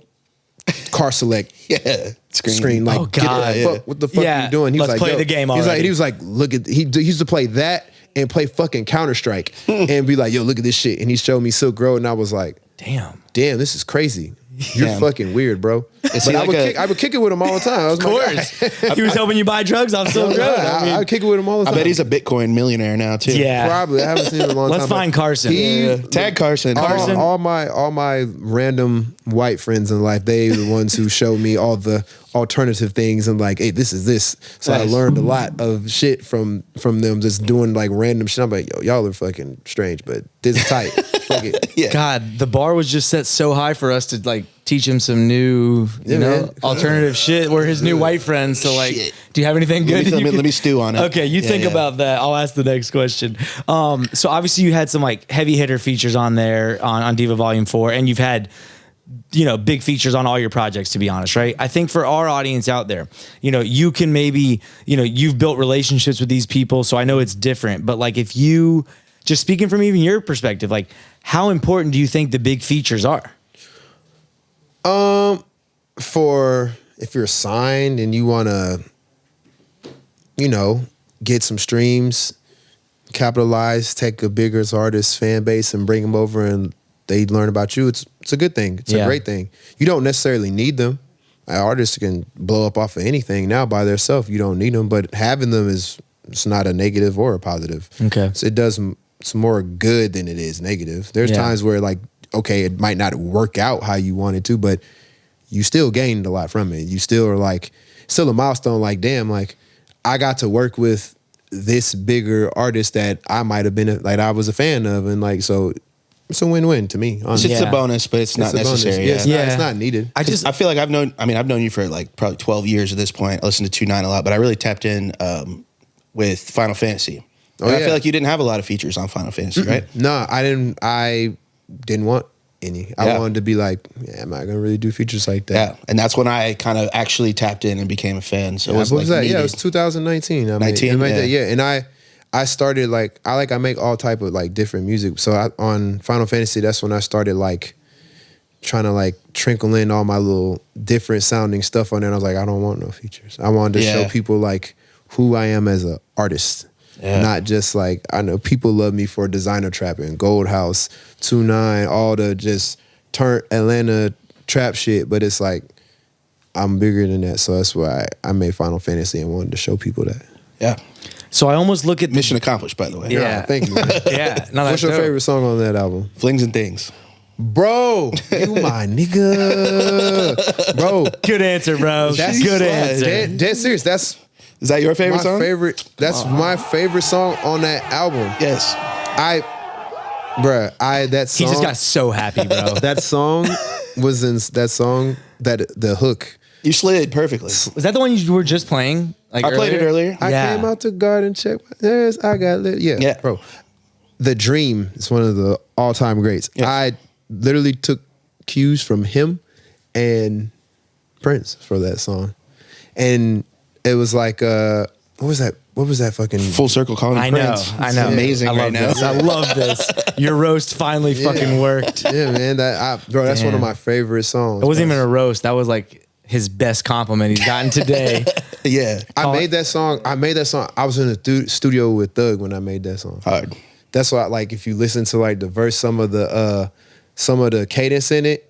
car select Yeah. screen. Like, Oh, get God. the fuck, what the fuck Yeah, are you doing? He was let's like, play the game He already. was like, look at, he used to play that and play fucking Counter-Strike and be like, yo, look at this shit. And he showed me Silk Road, and I was like, Damn. this is crazy. You're Damn. fucking weird, bro. But he I like would, a- I would kick it with him all the time. I was Of course. He was helping you buy drugs off Silk Road. I would kick it with him all the I time. bet he's a Bitcoin millionaire now too. Yeah. Probably. I haven't seen him in a long time. Let's but find Carson. He, Tag Carson. Carson. all my random white friends in life, they the ones who showed me all the alternative things and like, hey, this is this. So I Nice. learned a lot of shit from them just doing like random shit. I'm like, yo, y'all are fucking strange, but this is tight. Fuck it. Yeah. God, the bar was just set so high for us to like teach him some new, Yeah, man. alternative shit. We're his new white friends. So like, Shit. do you have anything good? Let me stew on it. Okay, you Yeah, think yeah. about that. I'll ask the next question. So obviously you had some like heavy hitter features on there on Diva Volume 4, and you've had big features on all your projects, to be honest, right? I think for our audience out there, you can maybe, you've built relationships with these people, so I know it's different, but like if you, just speaking from even your perspective, like how important do you think the big features are? For if you're signed and you want to, get some streams, capitalize, take a bigger artist fan base and bring them over and they learn about you, it's a good thing. It's a great thing. You don't necessarily need them. Artists can blow up off of anything now by themselves. You don't need them, but having them it's not a negative or a positive. Okay. So it does it's more good than it is negative. There's Yeah. times where like, okay, it might not work out how you wanted to, but you still gained a lot from it. You still are like, still a milestone. Like, damn, like I got to work with this bigger artist that I might have been like I was a fan of, and like so it's a win-win to me. It's Honestly. just a bonus, but it's not It's a bonus. necessary. Yeah, Yeah. it's not needed. I I feel like I've known you for like probably 12 years at this point. I listened to 2-9 a lot, but I really tapped in with Final Fantasy. And I yeah. feel like you didn't have a lot of features on Final Fantasy, right? No, I didn't want any. I Yeah. wanted to be like, yeah, am I gonna really do features like that? Yeah, and that's when I kind of actually tapped in and became a fan. So it What was was like that? Yeah, it needed. was 2019. I 19, yeah. And I started like I make all type of like different music. So on Final Fantasy, that's when I started like trying to like trickle in all my little different sounding stuff on there. And I was like, I don't want no features. I wanted to show Yeah. people like who I am as an artist. Yeah. Not just like, I know people love me for designer trapping, Gold House, 2-9, all the just turn Atlanta trap shit. But it's like, I'm bigger than that. So that's why I made Final Fantasy and wanted to show people that. Yeah. So I almost look at Mission accomplished, by the way. Yeah. Thank you, man. Yeah. No, What's your favorite song on that album? Flings and things. Bro, you my nigga. Bro, Good answer, bro. that's Good answer. Dead serious. That's Is that your favorite my song? favorite. That's my favorite song on that album. Yes. That song. He just got so happy, bro. that song was in that song that the hook. You slid perfectly. Was that the one you were just playing? Like I played it earlier. I Yeah. came out to garden check. Yes, I got lit. Yeah, Yeah. bro. The Dream is one of the all-time greats. Yeah. I literally took cues from him and Prince for that song. And it was like, what was that? What was that fucking Full circle calling Prince. I know. Amazing I love right now. this. I love this. Your roast finally fucking worked. Yeah, man. Bro, that's one of Damn. my favorite songs. It wasn't bro. even a roast. That was like his best compliment he's gotten today. Yeah. I made that song. I was in the studio with Thug when I made that song. Hard. That's why, like, if you listen to like the verse, some of the cadence in it,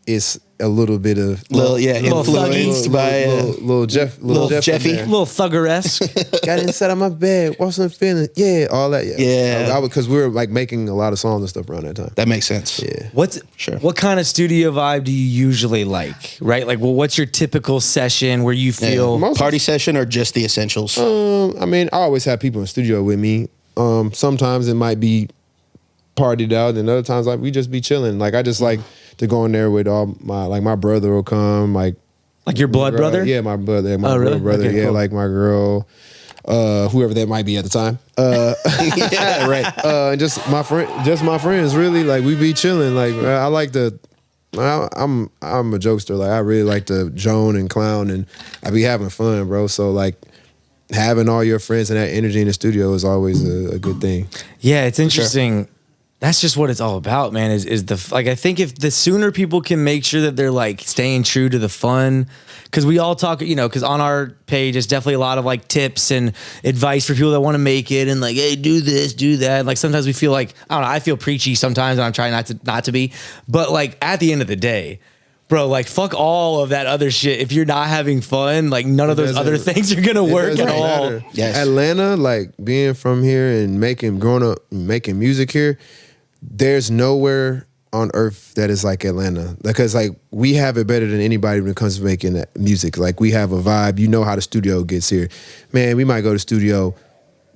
it's a little bit of Influenced by little Jeff, Lil Jeffy. A little thugger-esque. Got inside of my bed, wasn't feeling, all that, Yeah. because we were like making a lot of songs and stuff around that time. That makes sense. Yeah. What kind of studio vibe do you usually like? Right? Like, well, what's your typical session where you feel Party session or just the essentials? I mean, I always have people in the studio with me. Sometimes it might be partied out, and other times like we just be chilling. Like I just like to go in there with all my brother will come, like your blood girl, brother? Yeah, my brother, my Oh, real really? brother. Okay, Yeah, cool. like my girl, whoever that might be at the time. Yeah, right. Just my friends. Really, like we be chilling. Like I like to. I'm a jokester. Like I really like to joan and clown, and I be having fun, bro. So like having all your friends and that energy in the studio is always a good thing. Yeah, it's interesting. That's just what it's all about, man. Is the like I think if the sooner people can make sure that they're like staying true to the fun, because we all talk, because on our page it's definitely a lot of like tips and advice for people that want to make it, and like, hey, do this, do that. Like sometimes we feel like I feel preachy sometimes, and I'm trying not to be, but like at the end of the day, bro, like fuck all of that other shit. If you're not having fun, like none of those other things are gonna work at all. Matter. Yes. Atlanta, like being from here and growing up making music here, there's nowhere on earth that is like Atlanta, because like we have it better than anybody when it comes to making that music. Like we have a vibe. You know how the studio gets here, man. We might go to studio,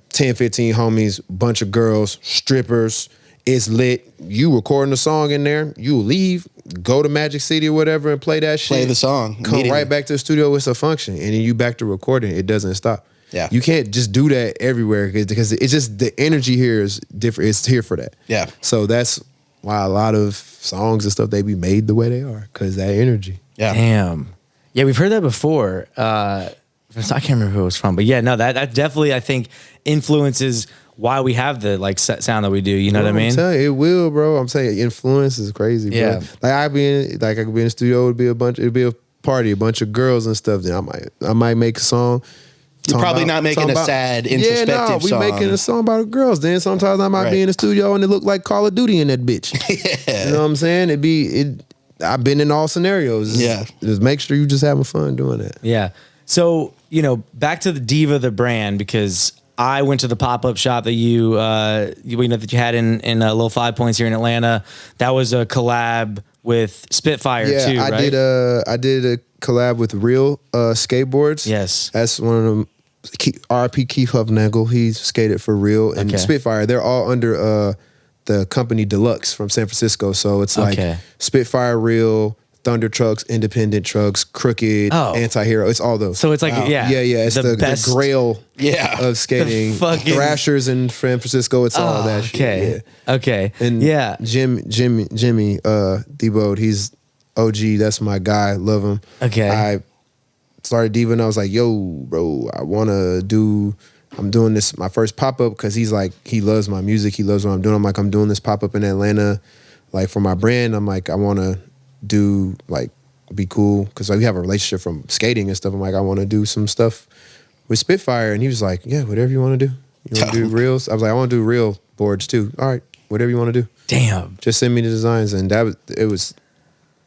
10, 15 homies, bunch of girls, strippers. It's lit. You recording a song in there. You leave, go to Magic City or whatever and play that shit. Play the song Come immediately. right back to the studio. It's a function, and then you back to recording. It doesn't stop. Yeah. You can't just do that everywhere because it's just the energy here is different. It's here for that. Yeah. So that's why a lot of songs and stuff, they be made the way they are, because that energy. Yeah. Damn. Yeah, we've heard that before. I can't remember who it was from, but yeah, no, that definitely I think influences why we have the like sound that we do. You know what I mean? I'm telling you, it will, bro. I'm saying influence is crazy, bro. Yeah. Like I could be in the studio, it'd be a party, a bunch of girls and stuff. Then I might make a song. You're probably not making a sad, introspective we song. making a song about the girls. Then sometimes I might be in the studio and it look like Call of Duty in that bitch. Yeah. You know what I'm saying? I've been in all scenarios. Yeah. Just make sure you just having fun doing that. Yeah. So, back to the Diva, the brand, because I went to the pop-up shop that that you had in Little 5 Points here in Atlanta. That was a collab with Spitfire too, right? I did a collab with Real Skateboards. Yes. That's one of them. RP Keith Huffnagel, he's skated for Real. And Okay. Spitfire, they're all under the company Deluxe from San Francisco. So it's like Okay. Spitfire, Real, Thunder Trucks, Independent Trucks, Crooked, Oh. Anti-Hero. It's all those. So it's like, yeah. Yeah. It's the best. grail Yeah. of skating. The fucking- Thrashers in San Francisco, it's all that shit. Okay. Yeah. Okay. And yeah. Jimmy, Debo, he's OG. That's my guy. Love him. Okay. I started Diva and I was like, yo, bro, I'm doing this, my first pop-up, because he's like, he loves my music. He loves what I'm doing. I'm like, I'm doing this pop-up in Atlanta, like for my brand. I'm like, I want to do, like, be cool, because like, we have a relationship from skating and stuff. I'm like, I want to do some stuff with Spitfire. And he was like, yeah, whatever you want to do. You want to do reels? I was like, I want to do real boards too. All right, whatever you want to do. Damn. Just send me the designs. And it was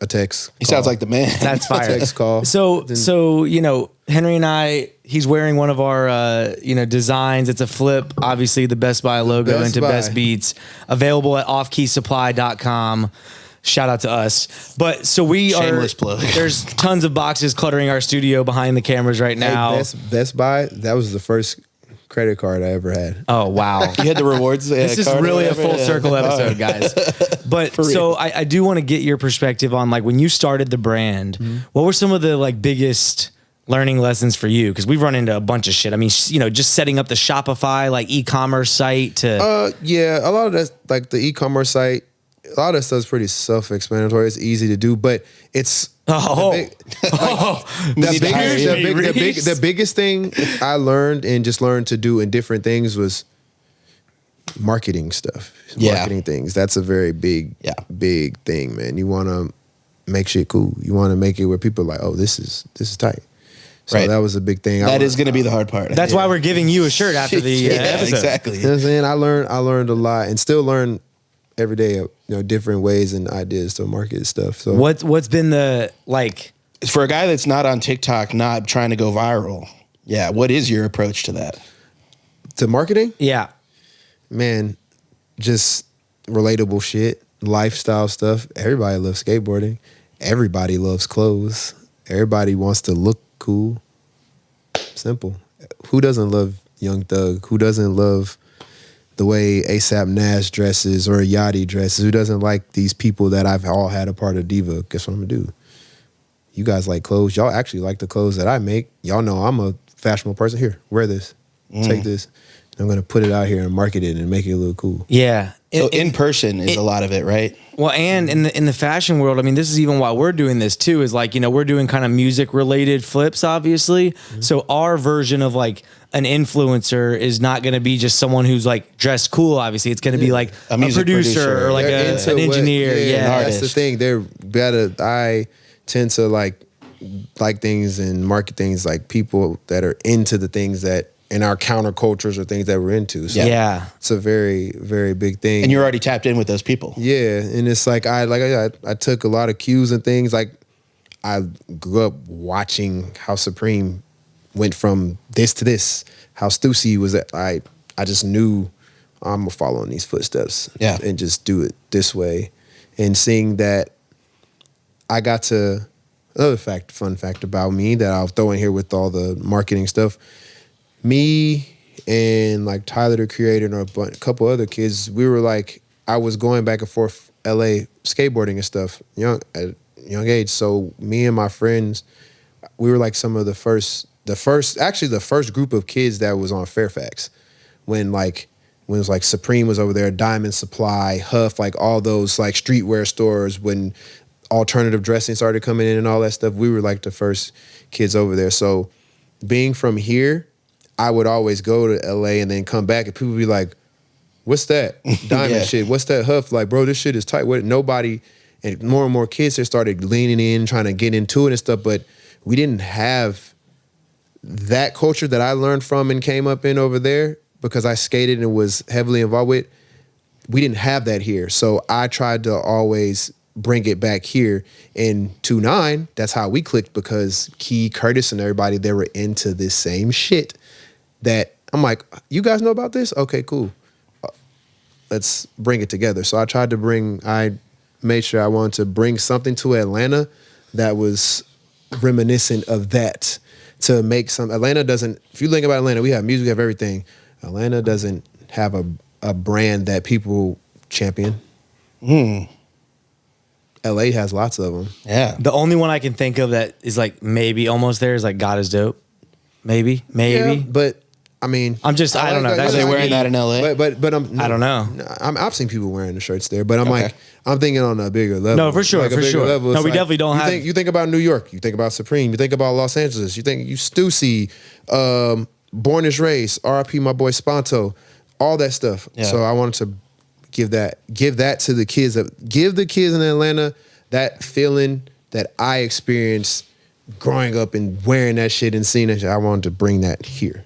a text. He sounds like the man. That's fire. Text call. So Henry and I, he's wearing one of our designs. It's a flip, obviously the Best Buy logo Best into Buy. Best Beats, available at offkeysupply.com. Shout out to us. But so Shameless plug. There's tons of boxes cluttering our studio behind the cameras right now. Hey, Best Buy, that was the first credit card I ever had. Oh, wow. You had the rewards. This is card or really a whatever? full circle episode, guys. But so I do want to get your perspective on like when you started the brand, what were some of the like biggest learning lessons for you? Because we've run into a bunch of shit. I mean, just setting up the Shopify like e-commerce site to Yeah, a lot of that's like the e-commerce site. a lot of stuff's pretty self-explanatory. It's easy to do, but it's the biggest thing I learned and just learned to do in different things was marketing stuff. Marketing things. That's a very big thing, man. You want to make shit cool. You want to make it where people are like, oh, this is tight. So that was a big thing. That is going to be the hard part. That's why we're giving you a shirt after the episode. Exactly. You know what I'm saying? I learned a lot and still learn every day, different ways and ideas to market stuff. So what's been the for a guy that's not on TikTok, not trying to go viral? Yeah, what is your approach to that? To marketing? Yeah. Man, just relatable shit, lifestyle stuff. Everybody loves skateboarding. Everybody loves clothes. Everybody wants to look cool. Simple. Who doesn't love Young Thug? Who doesn't love the way ASAP Nash dresses or Yachty dresses? Who doesn't like these people that I've all had a part of Diva? Guess what I'm gonna do? You guys like clothes. Y'all actually like the clothes that I make. Y'all know I'm a fashionable person. Here, wear this. Take this. I'm gonna put it out here and market it and make it look cool. Yeah. So in person is a lot of it, right? Well, and in the fashion world, I mean, this is even why we're doing this too, is we're doing kind of music related flips, obviously. Mm-hmm. So our version of an influencer is not going to be just someone who's dressed cool. Obviously, it's going to be like a producer or an engineer. Yeah, that's the thing. They're better. I tend to like things and market things like people that are into the things that in our countercultures or things that we're into. So it's a very, very big thing. And you're already tapped in with those people. Yeah. And it's like I took a lot of cues and things. Like I grew up watching how Supreme went from this to this, how Stussy was I just knew I'm gonna follow in these footsteps and just do it this way. And seeing that I got to another fun fact about me that I'll throw in here with all the marketing stuff. Me and Tyler the Creator and a couple other kids, we were I was going back and forth LA skateboarding and stuff at a young age. So me and my friends, we were some of the first group of kids that was on Fairfax when it was Supreme was over there, Diamond Supply, Huff, all those streetwear stores, when alternative dressing started coming in and all that stuff. We were the first kids over there. So being from here, I would always go to LA and then come back and people would be like, what's that Diamond shit? What's that Huff? Bro, this shit is tight. Nobody, and more kids there started leaning in, trying to get into it and stuff, but we didn't have that culture that I learned from and came up in over there because I skated and was heavily involved with. We didn't have that here. So I tried to always bring it back here. In 2-9, that's how we clicked because Key, Curtis, and everybody, they were into this same shit that I'm like, you guys know about this? Okay, cool. Let's bring it together. So I made sure I wanted to bring something to Atlanta that was reminiscent of that. To make Atlanta doesn't, if you think about Atlanta, we have music, we have everything. Atlanta doesn't have a brand that people champion. LA has lots of them. Yeah. The only one I can think of that is maybe almost there is God Is Dope. Maybe. Yeah, but I mean, I don't know. Are they wearing that in LA? But I don't know. I've seen people wearing the shirts there, but I'm thinking on a bigger level. No, for sure, for sure. Level. No, we definitely don't have. You think about New York, you think about Supreme, you think about Los Angeles, you think Stussy, Born is Race, RIP my boy Sponto, all that stuff. Yeah. So I wanted to give that to the kids, give the kids in Atlanta that feeling that I experienced growing up and wearing that shit and seeing that shit. I wanted to bring that here.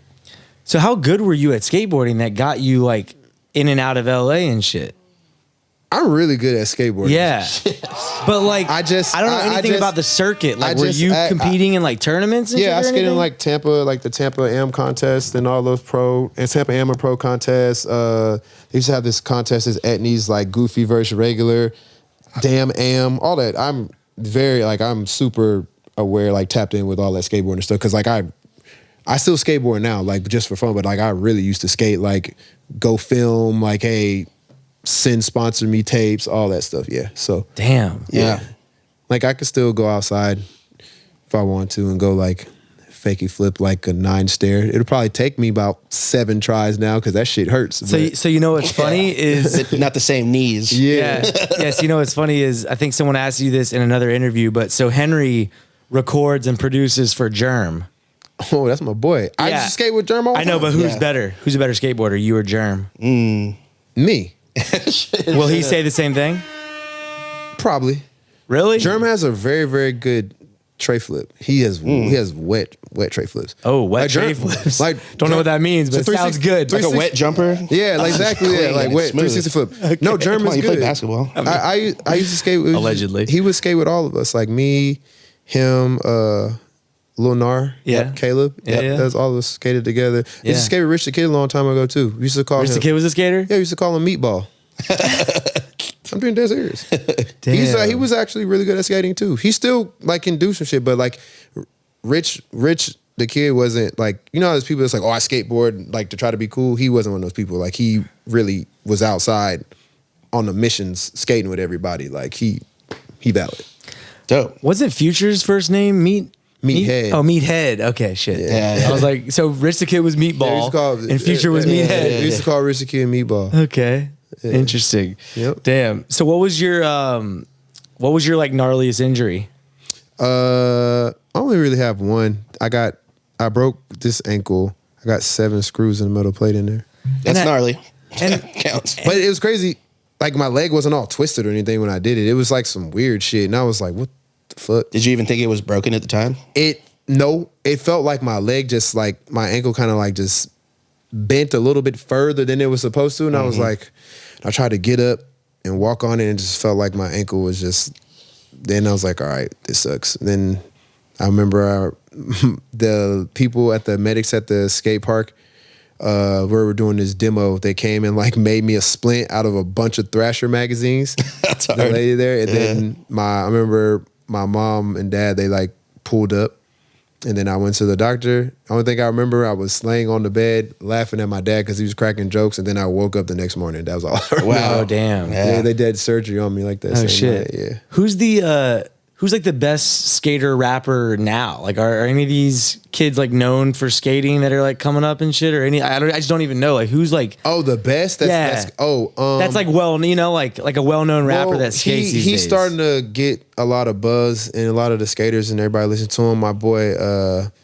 So how good were you at skateboarding that got you in and out of LA and shit? I'm really good at skateboarding. Yeah. But I don't know anything about the circuit. Were you competing in tournaments and shit? Yeah, I skated in Tampa, the Tampa Am contest and all those Tampa Am and Pro contests. They used to have this contest, this Etnies, goofy versus regular, damn Am, all that. I'm very, I'm super aware, tapped in with all that skateboarding stuff. Cause I still skateboard now, just for fun, but I really used to skate, go film, hey, send sponsor me tapes, all that stuff. Yeah. So damn. Yeah. I could still go outside if I want to and go fakey flip like a 9 stair. It'll probably take me about 7 tries now because that shit hurts. So you know what's funny is Not the same knees. yeah. Yes, you know what's funny is I think someone asked you this in another interview, but so Henry records and produces for Germ. Oh, that's my boy. I used to skate with Germ all the I know, time. but who's better? Who's a better skateboarder, you or Germ? Me. Will he say the same thing? Probably. Really? Germ has a very, very good tray flip. He has wet tray flips. Oh, wet Like tray Germ- flips. like Don't know what that means, but it sounds good. Like a wet jumper. Yeah, like exactly. Yeah, like wet Smooth. 360 flip. No, Germ Come on, is you good. play basketball. I used to skate with Allegedly. He would skate with all of us, like me, him, Lil Nar, Yeah. Caleb. Yeah. That's all of us skated together. We Yeah. used to skate with Rich the Kid a long time ago too. We used to call Rich him. the Kid was a skater? Yeah, we used to call him Meatball. I'm being dead serious. Damn. He was actually really good at skating too. He still like can do some shit, but like Rich the Kid wasn't like, you know how there's people that's like, oh, I skateboard like to try to be cool. He wasn't one of those people. Like he really was outside on the missions skating with everybody. Like he valid. Dope. Wasn't Future's first name Meathead. Oh, Meathead. Okay, shit. Yeah. I was like, so Rich the Kid was Yeah, we used Meatball, to call- and Future was yeah, Meathead. We used to call Rich the Kid Meatball. Okay, interesting. Yep. Damn. So what was your like gnarliest injury? I only really have one. I broke this ankle. I got 7 screws in the metal plate in there. That's that- gnarly. And Counts. But it was crazy. Like my leg wasn't all twisted or anything when I did it. It was like some weird shit. And I was like, what the fuck? Did you even think it was broken at the time? It felt like my leg just like my ankle kind of like just bent a little bit further than it was supposed to. And I was like, I tried to get up and walk on it and it just felt like my ankle was just, then I was like, all right, this sucks. And then I remember the people at the medics at the skate park, where we were doing this demo, they came and like made me a splint out of a bunch of Thrasher magazines. That's The hard. lady there, and then I remember my mom and dad, they like pulled up, and then I went to the doctor. Only thing I remember, I was laying on the bed laughing at my dad because he was cracking jokes, and then I woke up the next morning. That was all. I remember. Wow. Oh, damn. Yeah, they did surgery on me like that. Oh same shit. night, yeah. Who's like the best skater rapper now? Like, are any of these kids like known for skating that are like coming up and shit, or any? I just don't even know. Like, who's like? Oh, the best. That's that's like like a well-known rapper that skates these He's days. starting to get a lot of buzz, and a lot of the skaters and everybody listen to him. My boy,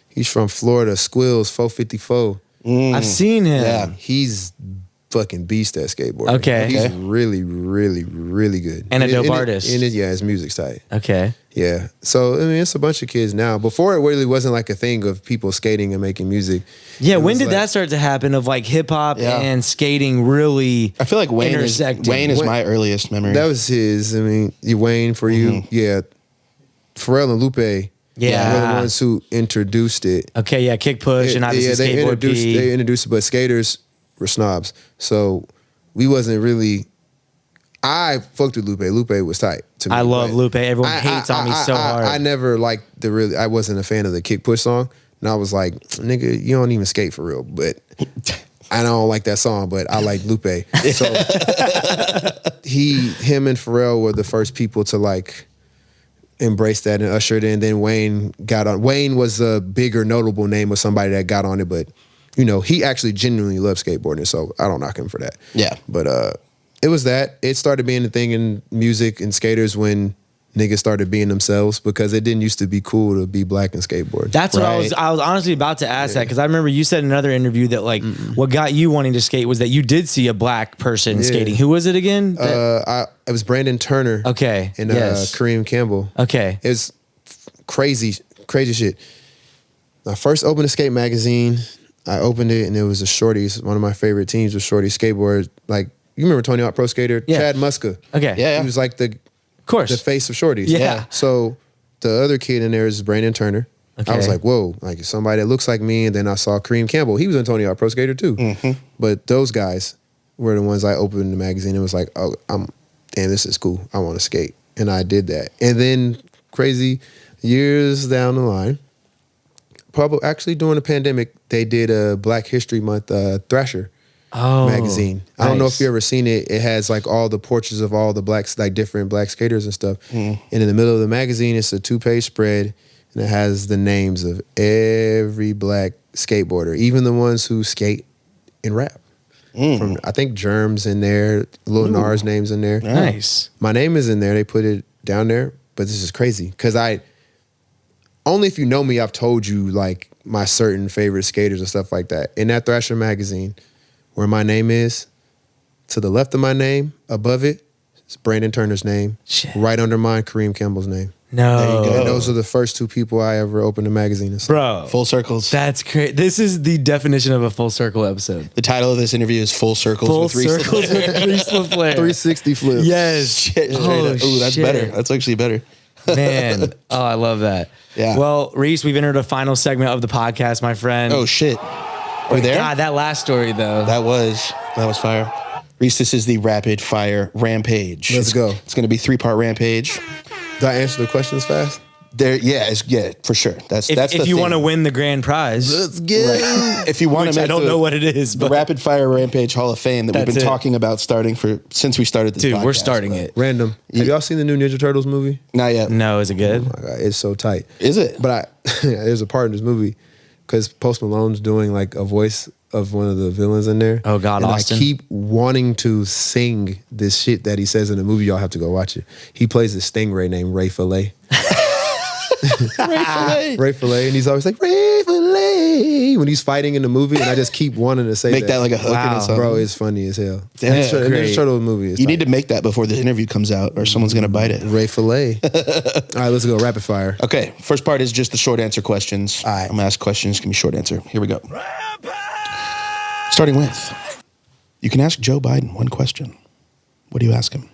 he's from Florida, Squills 454. I've seen him. Yeah. He's fucking beast at skateboarding. Okay. He's Okay. really, really, really good. And a dope artist. His music's tight. Okay. Yeah. So, I mean, it's a bunch of kids now. Before, it really wasn't like a thing of people skating and making music. Yeah. It When was did like- that start to happen? Of like hip hop Yeah. and skating really? I feel like Wayne is intersecting. my earliest memory. That was his. I mean, Wayne, for you. Yeah. Pharrell and Lupe were Yeah. the ones who introduced it. Okay. Yeah. Kick push and obviously skateboard they P. introduced it, but skaters were snobs. So we wasn't really. I fucked with Lupe. Lupe was tight to me. I love but Lupe. Everyone hates on me so hard. I never liked I wasn't a fan of the kick push song. And I was like, nigga, you don't even skate for real. But I don't like that song, but I like Lupe. So him and Pharrell were the first people to like embrace that and usher it in. Then Wayne got on. Wayne was a bigger, notable name of somebody that got on it, but you know, he actually genuinely loves skateboarding, so I don't knock him for that. Yeah. But it was that. It started being a thing in music and skaters when niggas started being themselves, because it didn't used to be cool to be black and skateboard. That's what Right. I was honestly about to ask that, because I remember you said in another interview that like what got you wanting to skate was that you did see a black person skating. Who was it again? It was Brandon Turner. Okay. And Yes. Kareem Campbell. Okay. It was crazy shit. I first opened a skate magazine. I opened it and it was the Shorties. One of my favorite teams was Shorty Skateboard. Like, you remember Tony Hawk Pro Skater? Yeah. Chad Muska. Okay. Yeah. He was like the course. face of Shorties. Yeah. So the other kid in there is Brandon Turner. I was Okay. like, whoa, like somebody that looks like me. And then I saw Kareem Campbell. He was in Tony Hawk Pro Skater too. But those guys were the ones I opened the magazine and was like, oh, damn, this is cool. I want to skate. And I did that. And then crazy years down the line, probably actually during the pandemic, they did a Black History Month Thrasher magazine. I don't know if you ever seen it. It has like all the portraits of all the blacks, like different black skaters and stuff. And in the middle of the magazine, it's a 2-page spread. and it has the names of every black skateboarder, even the ones who skate and rap. From I think Germ's in there, Lil Nas name's in there. Nice. My name is in there. They put it down there, but this is crazy because only if you know me, I've told you like my certain favorite skaters and stuff like that. In that Thrasher magazine, where my name is, to the left of my name, above it, it's Brandon Turner's name. Shit. Right under mine, Kareem Campbell's name. No. There you go. And those are the first two people I ever opened a magazine and stuff. Bro. Full circles. That's great. This is the definition of a full circle episode. The title of this interview is Full Circles Full with Reese circles with Reese LAFLARE. 360 flips. Yes. Shit, straight Oh, up. Ooh, that's shit. better. That's actually better. Man. Oh, I love that. Yeah. Well, Reese, we've entered a final segment of the podcast, my friend. Oh shit. Are we there? God, that last story though. That was fire. Reese, this is the rapid fire rampage. Let's go. It's going to be 3-part rampage. Did I answer the questions fast? Yeah, for sure. That's if you want to win the grand prize, Let's get right. If you want which to, I don't know what it is, the but rapid fire rampage Hall of Fame that we've That's been it. talking about since we started this. dude, we're podcast, starting but- it. Random. Have y'all seen the new Ninja Turtles movie? Not yet. No, is it good? Oh my God, it's so tight. Is it? But there's a part in this movie because Post Malone's doing like a voice of one of the villains in there. Oh, God, and Austin. I keep wanting to sing this shit that he says in the movie. Y'all have to go watch it. He plays a stingray named Ray Fillet. Ray Fillet, and he's always like Ray Fillet when he's fighting in the movie, and I just keep wanting to say Make that like a hook in Wow. a song. bro, it's funny as hell. Yeah, Ninja great. Turtle movie. Is You need to make that before the interview comes out, or someone's gonna bite it. Ray Fillet. All right, let's go rapid fire. Okay, first part is just the short answer questions. All right. I'm gonna ask questions. Give me short answer. Here we go. Starting with, you can ask Joe Biden one question. What do you ask him?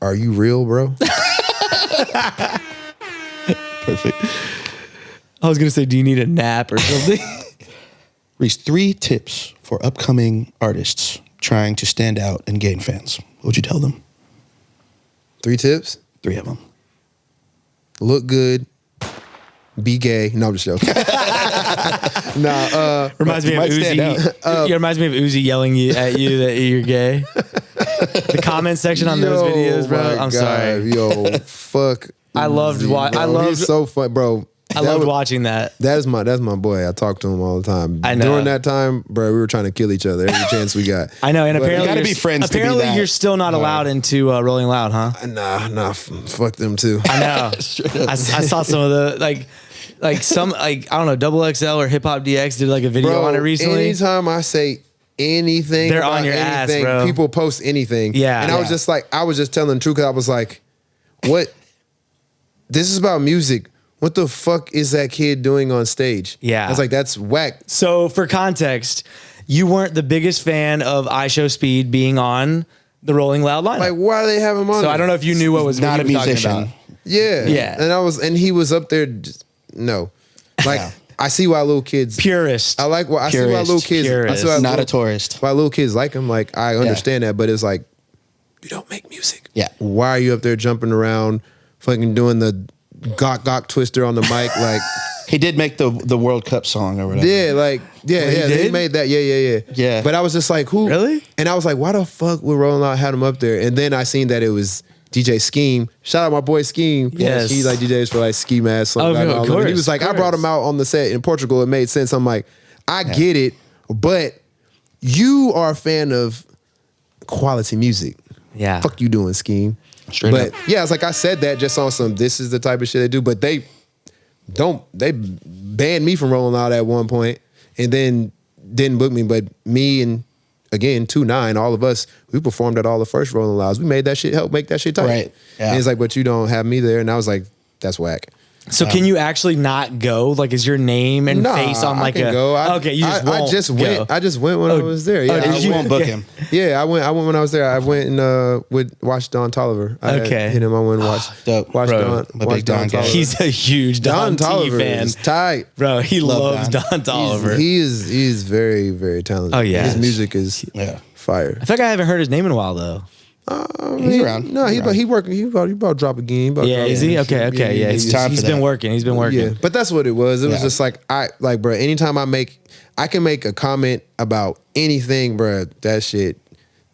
Are you real, bro? Perfect. I was gonna say, do you need a nap or something? Reese, 3 tips for upcoming artists trying to stand out and gain fans. What would you tell them? 3 tips. 3 of them. Look good. Be gay. No, I'm just joking. Reminds me of might stand Uzi. It reminds me of Uzi yelling at you that you're gay. The comment section on those videos, bro. my I'm God, sorry. Yo, fuck. I loved Uzi, wa- bro. I loved- He's so fun, bro. I loved watching that. That's my boy. I talk to him all the time. I know. During that time, bro, we were trying to kill each other every chance we got. I know, and But- apparently gotta you're be friends to be Apparently, that. you're still not allowed into Rolling Loud, huh? Nah, fuck them too. I know. I saw some of the some I don't know, Double XL or Hip Hop DX did like a video Bro, on it recently. anytime I say anything, They're about on your ass, anything, bro. people post anything. Yeah. And I was just telling the truth because I was like, what? This is about music. What the fuck is that kid doing on stage? Yeah. I was like, that's whack. So for context, you weren't the biggest fan of I Show Speed being on the Rolling Loud lineup. Like, why do they have him on? So I don't know if you knew what was Not what a he was talking musician. about. Yeah. Yeah. And he was up there. No. Like, I see why little kids. Purist. I see why Purist. little kids. I see why Not a little- tourist. Why little kids like him. Like, I understand that, but it's like, you don't make music. Yeah. Why are you up there jumping around, fucking doing the gok twister on the mic? Like, He did make the World Cup song or whatever. yeah, they did? made that. Yeah. Yeah. But I was just like, who? Really? And I was like, why the fuck would Rolling Loud had him up there? And then I seen that it was DJ Scheme. Shout out my boy Scheme. Yes. He like DJs for like Ski Mask. Oh, and of all that. And he course, was like, of I brought course. him out on the set in Portugal. It made sense. I'm like, I get it, but you are a fan of quality music. Yeah. Fuck you doing, Scheme. Straight but up. yeah, it's like I said that just on some, this is the type of shit they do, but they banned me from Rolling Loud at one point and then didn't book me. But me and again 2-9, all of us, we performed at all the first Rolling Louds. We made that shit, help make that shit tight. Right. Yeah. And it's like, but you don't have me there. And I was like, that's whack. So can you actually not go? Like, is your name and Nah, face on like I can a? go. Okay, you just I won't just go. went. I just went when I was there. Yeah, did I You went- won't book him. Yeah, I went when I was there. I went and watched Don Tolliver. I had Okay. hit him. I went and watched Dope. watched Bro, Don. I'm a watched big Don guy. Tolliver. He's a huge Don Don T Tolliver fan, is tight. bro. He Love loves Don. Don Tolliver. He is very, very talented. Oh, yeah. His music is Yeah. fire. I feel like I haven't heard his name in a while though. He's around. No, He's around. he working. He about to drop again. He about to Yeah, drop is he? again. Okay. Yeah, It's time he's for been that. working. He's been working. Yeah, but that's what it was. It was Yeah. just like, bro, anytime I can make a comment about anything, bro, that shit,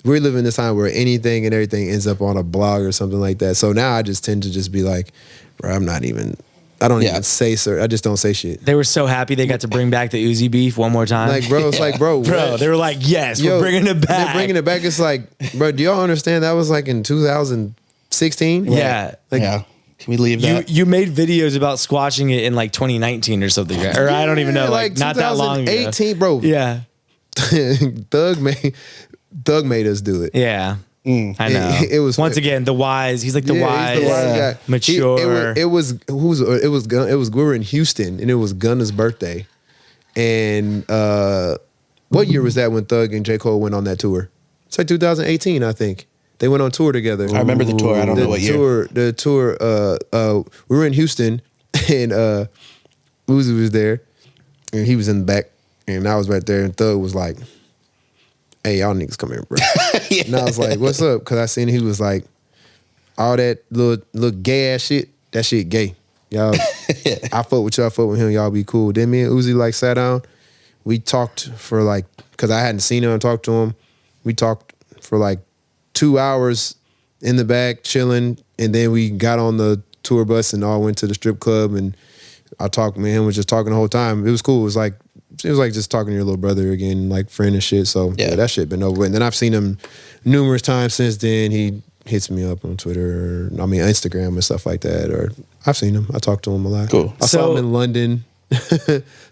we're living in this time where anything and everything ends up on a blog or something like that. So now I just tend to just be like, bro, I'm not even I don't even say sir. I just don't say shit. They were so happy they got to bring back the Uzi beef one more time. Like, bro, it's like, bro, they were like, yes, we're bringing it back. They're bringing it back. It's like, bro, do y'all understand that was like in 2016? Yeah. Like, yeah. Can we leave that? You made videos about squashing it in like 2019 or something, right? Or I don't even know, like not that long ago. 2018, bro. Yeah. Thug made us do it. Yeah. I know. It was once again the wise. He's like the wise, guy. mature. It was we were in Houston and it was Gunna's birthday, and what year was that when Thug and J. Cole went on that tour? It's like 2018, I think. They went on tour together. I remember the tour. I don't know what year. The tour. We were in Houston, and Uzi was there, and he was in the back, and I was right there, and Thug was like, "Hey, y'all niggas come here, bro." Yeah. And I was like, "What's up?" Because I seen he was like, all that little gay ass shit. That shit gay. Y'all, I fuck with y'all. Fuck with him. Y'all be cool. Then me and Uzi like sat down. We talked for like, because I hadn't seen him and talked to him. We talked for like 2 hours in the back chilling, and then we got on the tour bus and all went to the strip club, and I talked. Me and him was just talking the whole time. It was cool. It was like just talking to your little brother again, like friend and shit. So yeah, that shit been over with. And then I've seen him numerous times since then. He hits me up on Twitter, or, Instagram and stuff like that. Or I've seen him. I talked to him a lot. Cool. I saw him in London.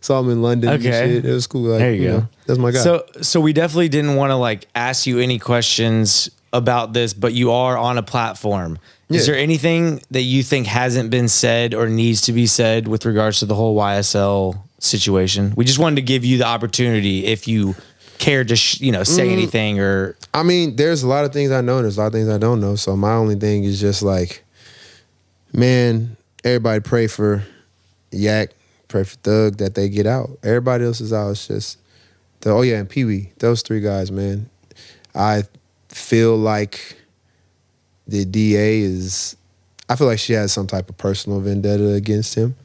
Saw him in London. Okay. And shit. It was cool. Like, there you go. That's my guy. So we definitely didn't want to like ask you any questions about this, but you are on a platform. Yeah. Is there anything that you think hasn't been said or needs to be said with regards to the whole YSL situation? We just wanted to give you the opportunity if you cared to, say anything or. I mean, there's a lot of things I know and there's a lot of things I don't know. So my only thing is just like, man, everybody pray for Yak, pray for Thug that they get out. Everybody else is out. It's just, and Pee Wee. Those three guys, man. I feel like the DA I feel like she has some type of personal vendetta against him,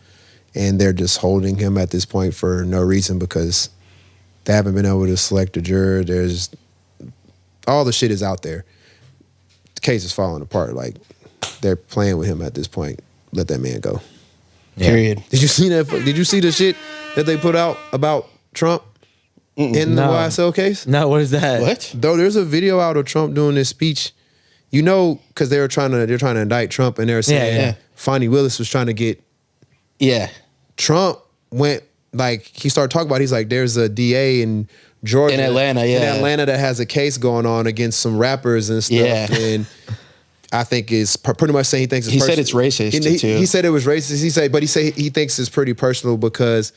and they're just holding him at this point for no reason because they haven't been able to select a juror. There's all the shit is out there. The case is falling apart. Like, they're playing with him at this point. Let that man go. Yeah. Period. Did you see that? Did you see the shit that they put out about Trump in the YSL case? No, what is that? What? Though there's a video out of Trump doing this speech, because they're trying to indict Trump, and they're saying Fonnie Willis was trying to get. Yeah. Trump went he started talking about. He's like, there's a DA in Georgia, in Atlanta, that has a case going on against some rappers and stuff, and I think is pretty much saying he thinks it's said it's racist too. He said it was racist. He thinks it's pretty personal because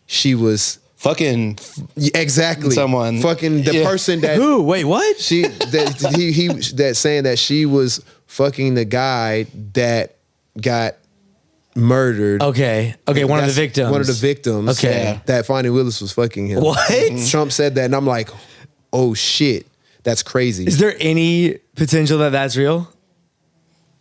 she was fucking exactly someone fucking the person that who wait what that saying that she was fucking the guy that got murdered. Okay, one of the victims. Okay, that Fonnie Willis was fucking him. What? Trump said that, and I'm like, oh shit, that's crazy. Is there any potential that that's real?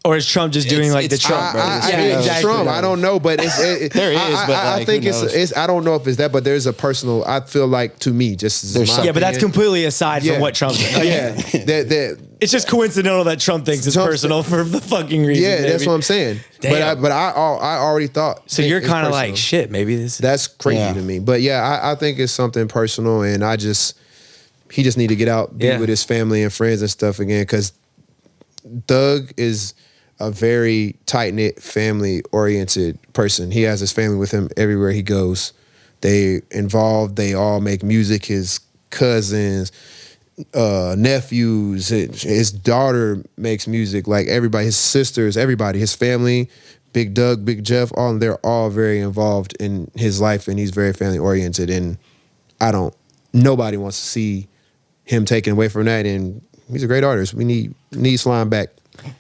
Or is Trump just doing the Trump brothers? Exactly. Trump. I don't know, but there is. But I think it's. I don't know if it's that, but there's a personal. I feel like to me, just but that's completely aside from what Trump. It's just coincidental that Trump thinks it's personal for the fucking reason. Yeah, that's what I'm saying. Damn. But I already thought. So you're kind of like shit. Maybe this. That's crazy to me. But I think it's something personal, and he just need to get out, be with his family and friends and stuff again, because Thug is a very tight-knit, family-oriented person. He has his family with him everywhere he goes. They involved, they all make music, his cousins, nephews, his daughter makes music, like everybody, his sisters, everybody, his family, Big Doug, Big Jeff, they're all very involved in his life, and he's very family-oriented, and nobody wants to see him taken away from that, and he's a great artist. We need Slime back.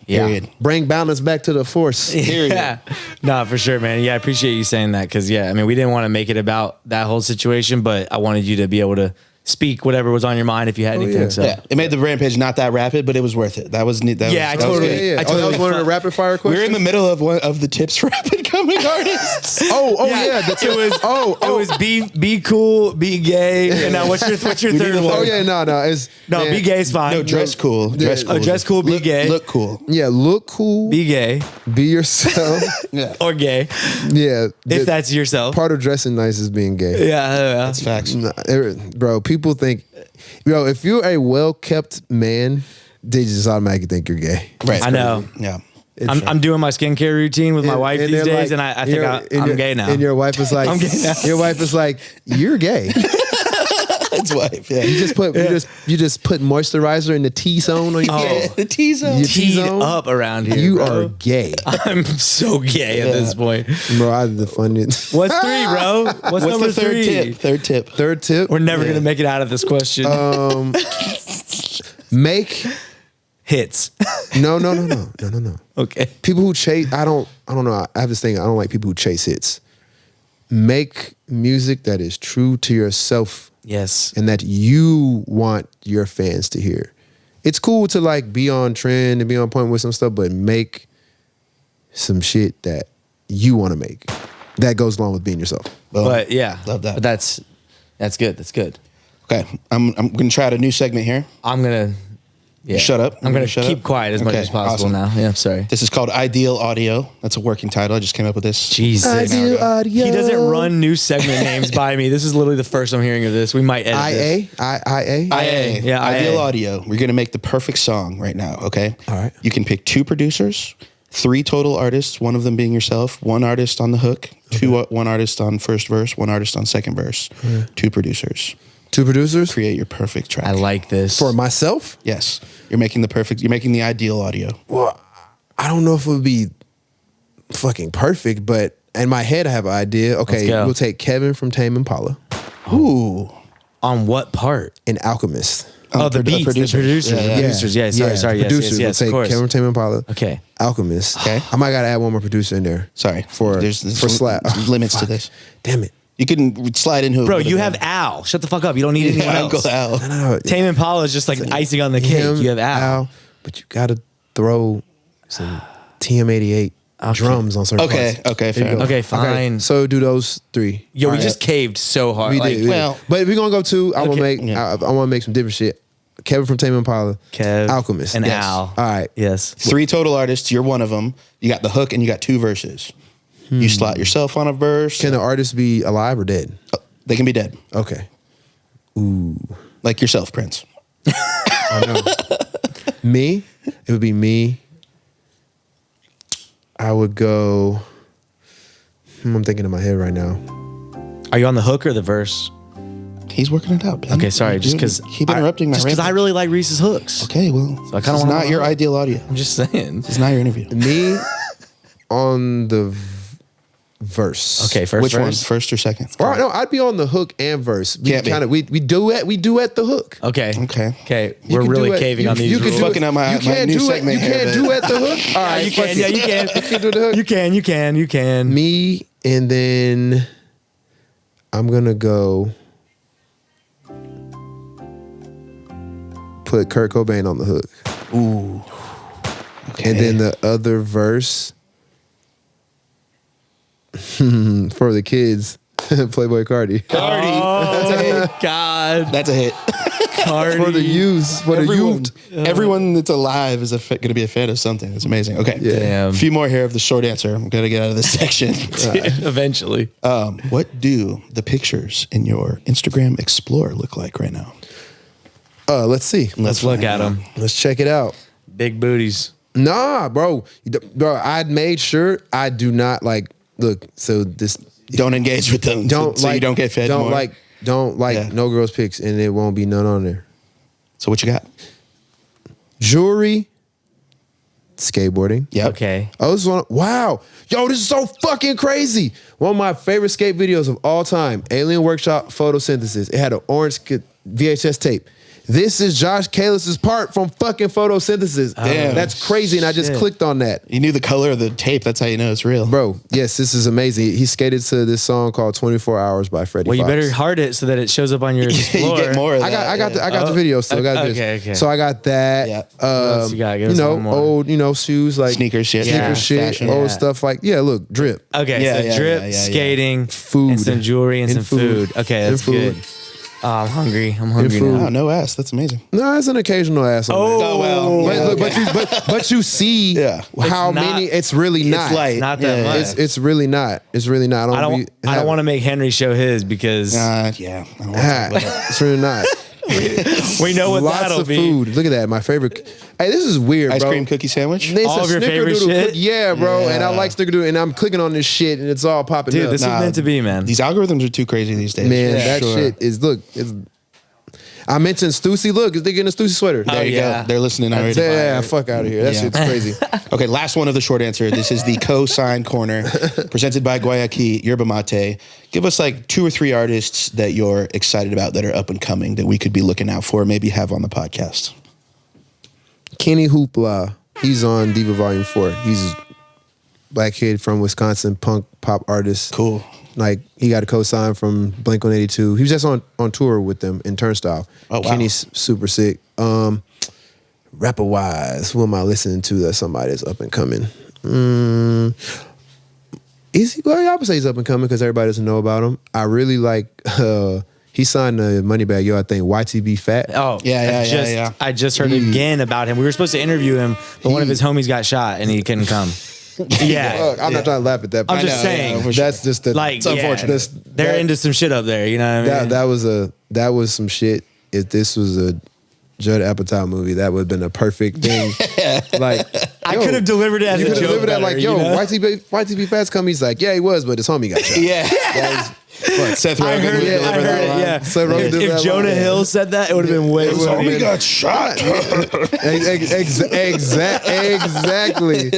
Yeah. Period. Bring balance back to the force. Period. Yeah. No, for sure, man. Yeah, I appreciate you saying that because, we didn't want to make it about that whole situation, but I wanted you to be able to speak whatever was on your mind if you had anything. yeah. So Yeah, it made the rampage not that rapid, but it was worth it. That was neat. That Yeah, was, I that was totally- good. Yeah, yeah. I That totally was one of the rapid fire We questions. were in the middle of one of the tips for up and coming artists. Yeah. That's it was. It was be cool, be gay. And now what's your third need a one? Oh yeah, no, it's No, man, be gay is fine. No, dress cool. Dress cool. Oh, dress cool, be Look- gay. Look cool. Yeah, look cool, Be gay be yourself. Yeah, or gay Yeah, if that's yourself. part of dressing nice is being gay. Yeah. that's facts. Nah, bro, people think, if you're a well-kept man, they just automatically think you're gay. Right. I know. Yeah. I'm doing my skincare routine with my wife these they're days, like- and I think I'm gay now. And your wife is like, I'm gay now. Your wife is like, you're gay. His wife. Yeah. You just put moisturizer in the T-zone on your Yeah, the T-zone. Your Teed T-zone? up around here. You bro. are gay, I'm so gay at this point. bro. I the funniest. What's three, bro? What's number the third three? tip? Third tip. Third tip: We're never gonna make it out of this question. make Hits. no. Okay. People who chase, I don't know. I have this thing. I don't like people who chase hits. Make music that is true to yourself Yes. and that you want your fans to hear. It's cool to like be on trend and be on point with some stuff, but make some shit that you want to make. That goes along with being yourself. Boom. But yeah, Love that. But that's good. That's good. Okay, I'm gonna try out a new segment here. I'm gonna. Yeah. Shut up. I'm gonna Shut keep up. quiet as much Okay, as possible awesome. now. Yeah. I'm sorry. This is called Ideal Audio. That's a working title. I just came up with this. Jesus. Audio. He doesn't run new segment names by me. This is literally the first I'm hearing of this. We might edit this. IA. IA. Yeah, Ideal IA. Audio. We're gonna make the perfect song right now. Okay. All right. You can pick 2 producers, 3 total artists. One of them being yourself. 1 artist on the hook. 1 artist on first verse. 1 artist on second verse. 2 producers. 2 producers Create your perfect track. I like this. for myself. Yes. You're making the ideal audio. Well, I don't know if it would be fucking perfect, but in my head I have an idea. Okay, Let's go. we'll take Kevin from Tame Impala Ooh. On what part? and Alchemist. Oh, the beats, the producers. Yeah, yeah. Producers. Yeah. Sorry. Yes. Producers. Yes. We'll Of take course. Kevin from Tame Impala. Okay. Alchemist. Okay. I might gotta add one more producer in there. Sorry. For slap. limits to Fuck. this. Damn it. You can slide in who. Bro, you have Al. Shut the fuck up. You don't need anyone Uncle else. Al. No, Tame Impala is just like icing on the cake. him, You have Al. but you gotta throw some TM88 drums on certain Okay, parts. okay, There you fair. go. Okay, fine. So do those 3. Yo, we All right. just caved so hard. We Like, did. well- But if we're gonna go 2, I want to Okay, make. yeah. I want to make some different shit. Kevin from Tame Impala, Kev, Alchemist, and yes. Al. All right. Yes. 3 total artists. You're one of them. You got the hook and you got 2 verses. You slot yourself on a verse. Can the artist be alive or dead? They can be dead. Okay. Like yourself, Prince. Me, it would be me. I would go. I'm thinking in my head right now. Are you on the hook or the verse? He's working it out, Ben. Okay, sorry. Just Dude, because keep interrupting my Just because I rampage. really like Reese's hooks. Okay, well, So I kinda it's wanna not know. your ideal audio. I'm just saying. It's not your interview. Me on the verse. Okay, first Which one? verse. First or second? Or no, I'd be on the hook and verse. We Can't be. kind of we duet the hook. Okay. Okay. Okay. You We're can really duet- caving you- on these you can rules. do it- Fucking up my you can't new do it. segment You here, can't man. duet the hook. All right, you fuck can. it. Yeah, you can. You can do the hook. You can. Me, and then I'm gonna go put Kurt Cobain on the hook, Ooh. Okay. and then the other verse for the kids, Playboy Cardi. Cardi. Oh, God. That's a hit. Cardi. For the youth, for the youth. Everyone that's alive is going to be a fan of something. That's amazing. Okay. Damn. A few more here of the short answer. I'm going to get out of this section. Eventually. What do the pictures in your Instagram Explorer look like right now? Let's see. Let's look at them. Let's check it out. Big booties. Nah, bro. I made sure I do not like. Look, so this Don't engage with them don't so like. you don't get fed Don't more. like. Don't like Yeah. no girls pics, and it won't be none on there. So what you got? Jewelry, skateboarding. Yep. Okay. Oh, this is one. Wow, yo, this is so fucking crazy. One of my favorite skate videos of all time. Alien Workshop photosynthesis. It had an orange VHS tape. This is Josh Kalis's part from fucking photosynthesis. Damn. That's crazy. And I just clicked on that. You knew the color of the tape. That's how you know it's real. Bro, yes, this is amazing. He skated to this song called 24 Hours by Freddie Well, you Fox. better heart it so that it shows up on your You Explorer. get more of that. I got the video still. I got this. Okay. So I got that. Yeah. else you got? Give us one more. old, shoes like Sneaker shit. sneaker Yeah. shit, Fashion. old Yeah. stuff like look, drip. Okay, Yeah, so yeah, drip, yeah, yeah. skating, Food. and some jewelry and And some food. food. Okay, And that's food. good. Oh, I'm hungry. I'm hungry food. now. Oh, no ass. That's amazing. No, it's an occasional ass on there. Oh, well. But, Yeah, look, okay. but you see Yeah. how It's not- many. It's really not. It's light. Not that much. It's really not. It's really not. I don't want to make Henry show his because Yeah. I don't want to talk about that. It's really not. we know what Lots that'll of be. food. Look at that. My favorite. Hey, this is weird, Ice bro. cream cookie sandwich. It's All a of your favorite snickerdoodle shit? cookie. Yeah, bro. And I Yeah. like snickerdoodle, and I'm clicking on this shit, and it's all popping Dude, up. this was meant to be, man. These algorithms are too crazy these days. Man, for that sure. shit is it's. I mentioned Stussy. Look, they getting a Stussy sweater. There you yeah. go. They're listening already. Yeah, fuck out of here. That Yeah. shit's crazy. Okay, last one of the short answer. This is the co-sign corner presented by Guayaquil Yerba Mate. Give us like 2 or 3 artists that you're excited about that are up and coming that we could be looking out for, maybe have on the podcast. Kenny Hoopla. He's on Diva Volume 4. He's a black kid from Wisconsin, punk pop artist. Cool. Like, he got a co-sign from Blink-182. He was just on tour with them in Turnstile. Oh, wow. Kenny's super sick. Rapper-wise, who am I listening to that's somebody that's up and coming? Is he? Well, I would say he's up and coming because everybody doesn't know about him. I really like, he signed the Moneybagg Yo, I think, YTB Fat. Oh, Yeah. I just heard again about him. We were supposed to interview him, but one of his homies got shot and he couldn't come. Yeah. Look, I'm not trying to laugh at that. I'm but just saying. That's just the, Like, it's unfortunate. they're into some shit up there. You know what I mean? That was some shit. If this was a Judd Apatow movie, that would have been a perfect thing. Like, I could have delivered it as you a could have joke. delivered that like, better, yo, you know? YTB Fats come. He's like, yeah, he was, but his homie got shot. Yeah. That Seth I Rogen heard would it. deliver I heard that it. line. Yeah. So Rogan did If that Jonah line. Hill said that, it would have been way was funny. homie got shot. Exactly,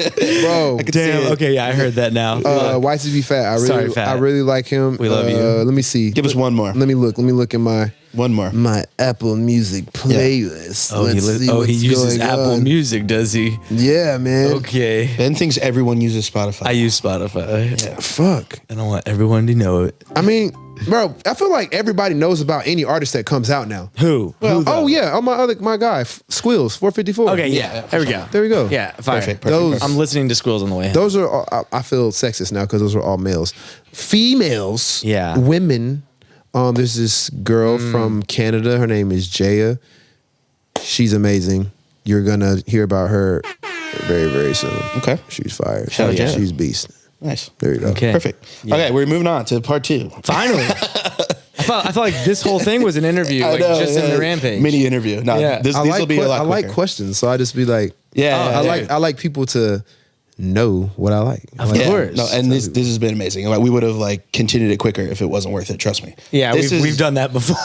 bro. Damn. Okay. Yeah, I heard that now. YTB Fat. Sorry, Fat. I really like him. We love you. Let me see. Give us one more. Let me look in my One more. Apple Music playlist. Oh, Let's see he what's uses going Apple on. Music, does he? Yeah, man. Okay. Ben thinks everyone uses Spotify. I use Spotify. Fuck. I don't want everyone to know it. I mean, bro, I feel like everybody knows about any artist that comes out now. Who? Who, though? Oh yeah, my guy, Squills, 454. Okay, yeah. There we go. There we go. Yeah, fire. Perfect. Those- I'm listening to Squirrels on the way home. Those are all, I feel sexist now because those are all males. Females, Yeah. women. There's this girl from Canada. Her name is Jaya. She's amazing. You're gonna hear about her very, very soon. Okay. She's fire. Hell yeah. She's beast. Nice. There you go. Okay. Perfect. Okay, we're moving on to part 2. Finally. I felt like this whole thing was an interview, like just in the rampage. Mini interview. No, Yeah. this I will like be a lot I like quicker. questions, so I just be like, Yeah, I like people to know what I like. I like- Of course. No, and this has been amazing. Like, we would have like continued it quicker if it wasn't worth it. Trust me. Yeah, This we've done that before.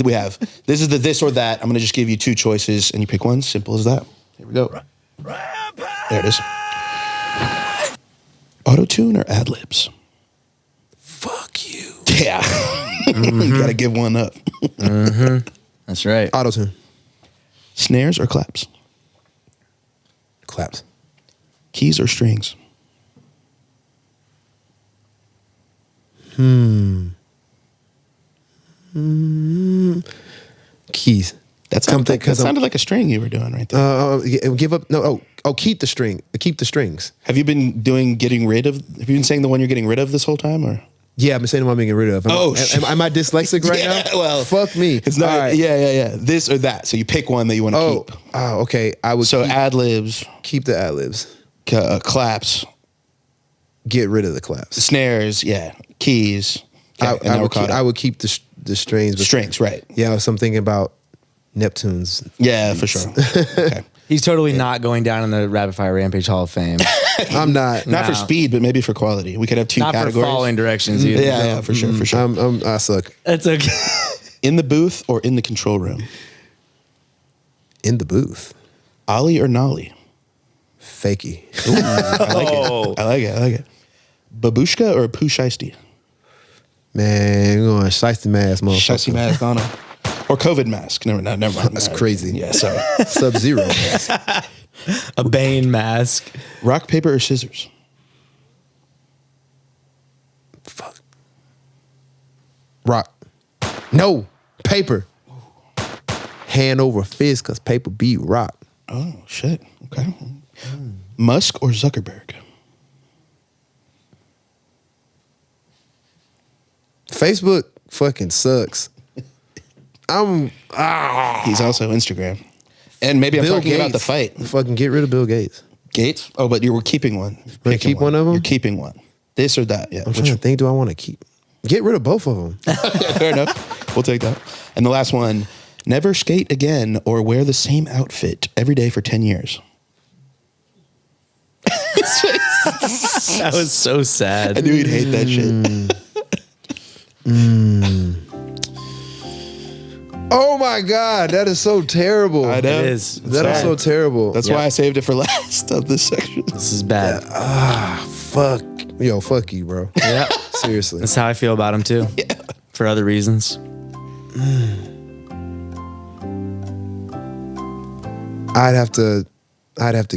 We have. This is the this or that. I'm gonna just give you 2 choices and you pick one. Simple as that. Here we go. There it is. Auto-tune or ad-libs? Fuck you. Yeah. You gotta give one up. That's right. Auto-tune. Snares or claps? Claps. Keys or strings? Keys. That sounded like a string you were doing right there. Give up. No. Oh, keep the string. Keep the strings. Have you been getting rid of? Have you been saying the one you're getting rid of this whole time, or? Yeah, I've been saying the one I'm getting rid of. Am I dyslexic right Yeah, now? well, fuck me. It's not. All right. Yeah. This or that. So you pick one that you want to keep. Oh, okay. I would So ad libs, keep the ad libs. claps, Get rid of the claps. snares, keys. Okay, I would keep the strings. But strings, right? yeah, so I'm thinking about Neptune's. Yeah, for sure. Okay. He's totally not going down in the Rapid Fire Rampage Hall of Fame. I'm not. Not for No. speed, but maybe for quality. We could have 2 Not for categories. following directions either. Yeah, for sure, for sure. I suck. That's okay. In the booth or in the control room? In the booth. Ollie or Nolly? Fakey. I like it. Babushka or Pooh Shiesty? Man, we're going shiesty mask, motherfucker. Shiesty mask on him. Or COVID mask. Never mind. That's crazy. Yeah, sorry. Sub-Zero. A Bane mask. Rock, paper, or scissors? Fuck. Rock. No. Paper. Hand over fist because paper beat rock. Oh, shit. Okay. Musk or Zuckerberg? Facebook fucking sucks. He's also Instagram. And maybe I'm Bill talking Gates. about the fight. Fucking get rid of Bill Gates. Gates? Oh, but you were keeping one. Gonna keep one of them? You're keeping one. This or that? Yeah. I'm trying to think, do I want to keep? Get rid of both of them. Fair enough. We'll take that. And the last one, never skate again or wear the same outfit every day for 10 years. That was so sad. I knew he'd hate that shit. Oh my God, that is so terrible. I know. It is. That is so terrible. That's why I saved it for last of this section. This is bad. Fuck. Yo, fuck you, bro. Yeah. Seriously. That's how I feel about him too. Yeah. For other reasons. I'd have to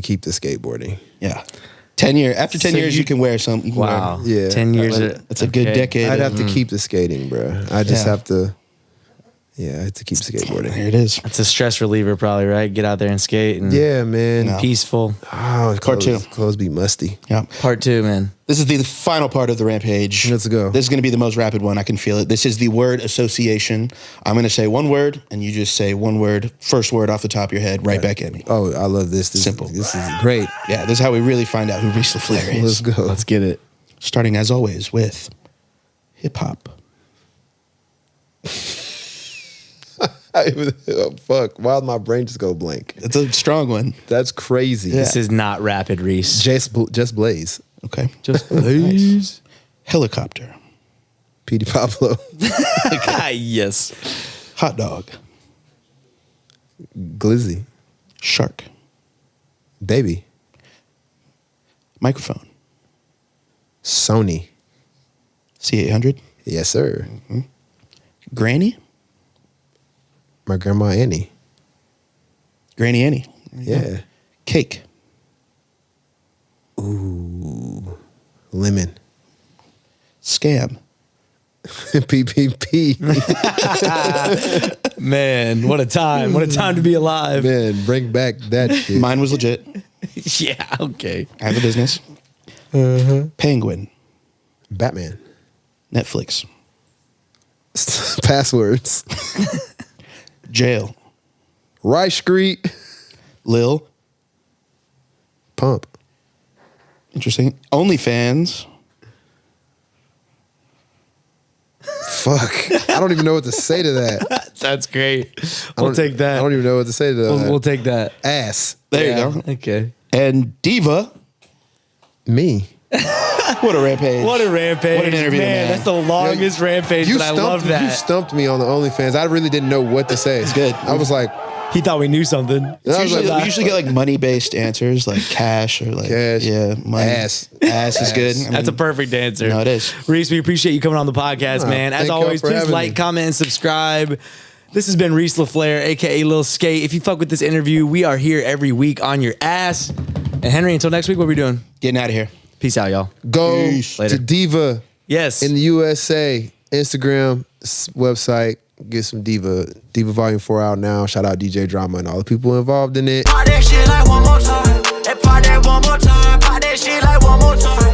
keep the skateboarding. Yeah. 10 years. After 10 So years, you can wear some. You can Wow. wear. Yeah. 10 years. It's a good decade. I'd have to keep the skating, bro. I just Yeah. have to. Yeah, I have to keep skateboarding. Here it is. It's a stress reliever, probably, right? Get out there and skate and Yeah, man. No. peaceful. Oh, Part two. Clothes be musty. Yeah. Part 2, man. This is the final part of the rampage. Let's go. This is going to be the most rapid one. I can feel it. This is the word association. I'm going to say one word, and you just say one word, first word off the top of your head, right back at me. Oh, I love this. Simple. This is great. Yeah, this is how we really find out who Reese LaFlare is. Let's go. Let's get it. Starting, as always, with hip-hop. Oh, fuck. Why did my brain just go blank? It's a strong one. That's crazy. This is not rapid, Reese. Just Blaze. Okay. Just please. Helicopter. Petey Pablo. Yes. Hot dog. Glizzy. Shark. Baby. Microphone. Sony. C800. Yes, sir. Granny. My grandma Annie. Granny Annie. Yeah. Cake. Ooh. Lemon. Scam. PPP. Man, what a time. What a time to be alive. Man, bring back that shit. Mine was legit. Yeah, okay. I have a business. Penguin. Batman. Netflix. Passwords. Jail. Rice Street. Lil. Pump. Interesting. OnlyFans. Fuck. I don't even know what to say to that. That's great. We'll take I that. don't even know what to say to that. We'll take that. Ass. There Yeah, you go. Okay. And Diva. Me. What a rampage. What a rampage. What an interview, man. That's the longest rampage, but I love You that. stumped me on the OnlyFans. I really didn't know what to say. It's good. I was like, He thought we knew something. I was Usually, like, we usually get like money-based answers, like cash or like Cash. yeah, money. Ass. Ass is good. I That's a mean, perfect answer. No, it is. Reese, we appreciate you coming on the podcast, man. As thank y'all always, for please having like, me. comment, and subscribe. This has been Reese LaFlare, aka Lil Skate. If you fuck with this interview, we are here every week on your ass. And Henry, until next week, what are we doing? Getting out of here. Peace out, y'all. go Peace. Later. to Diva Yes. in the USA, Instagram, website. Get some Diva Volume 4 out now. Shout out DJ Drama and all the people involved in it. Pop that shit like one more time. And pop that one more time. Pop that shit like one more time.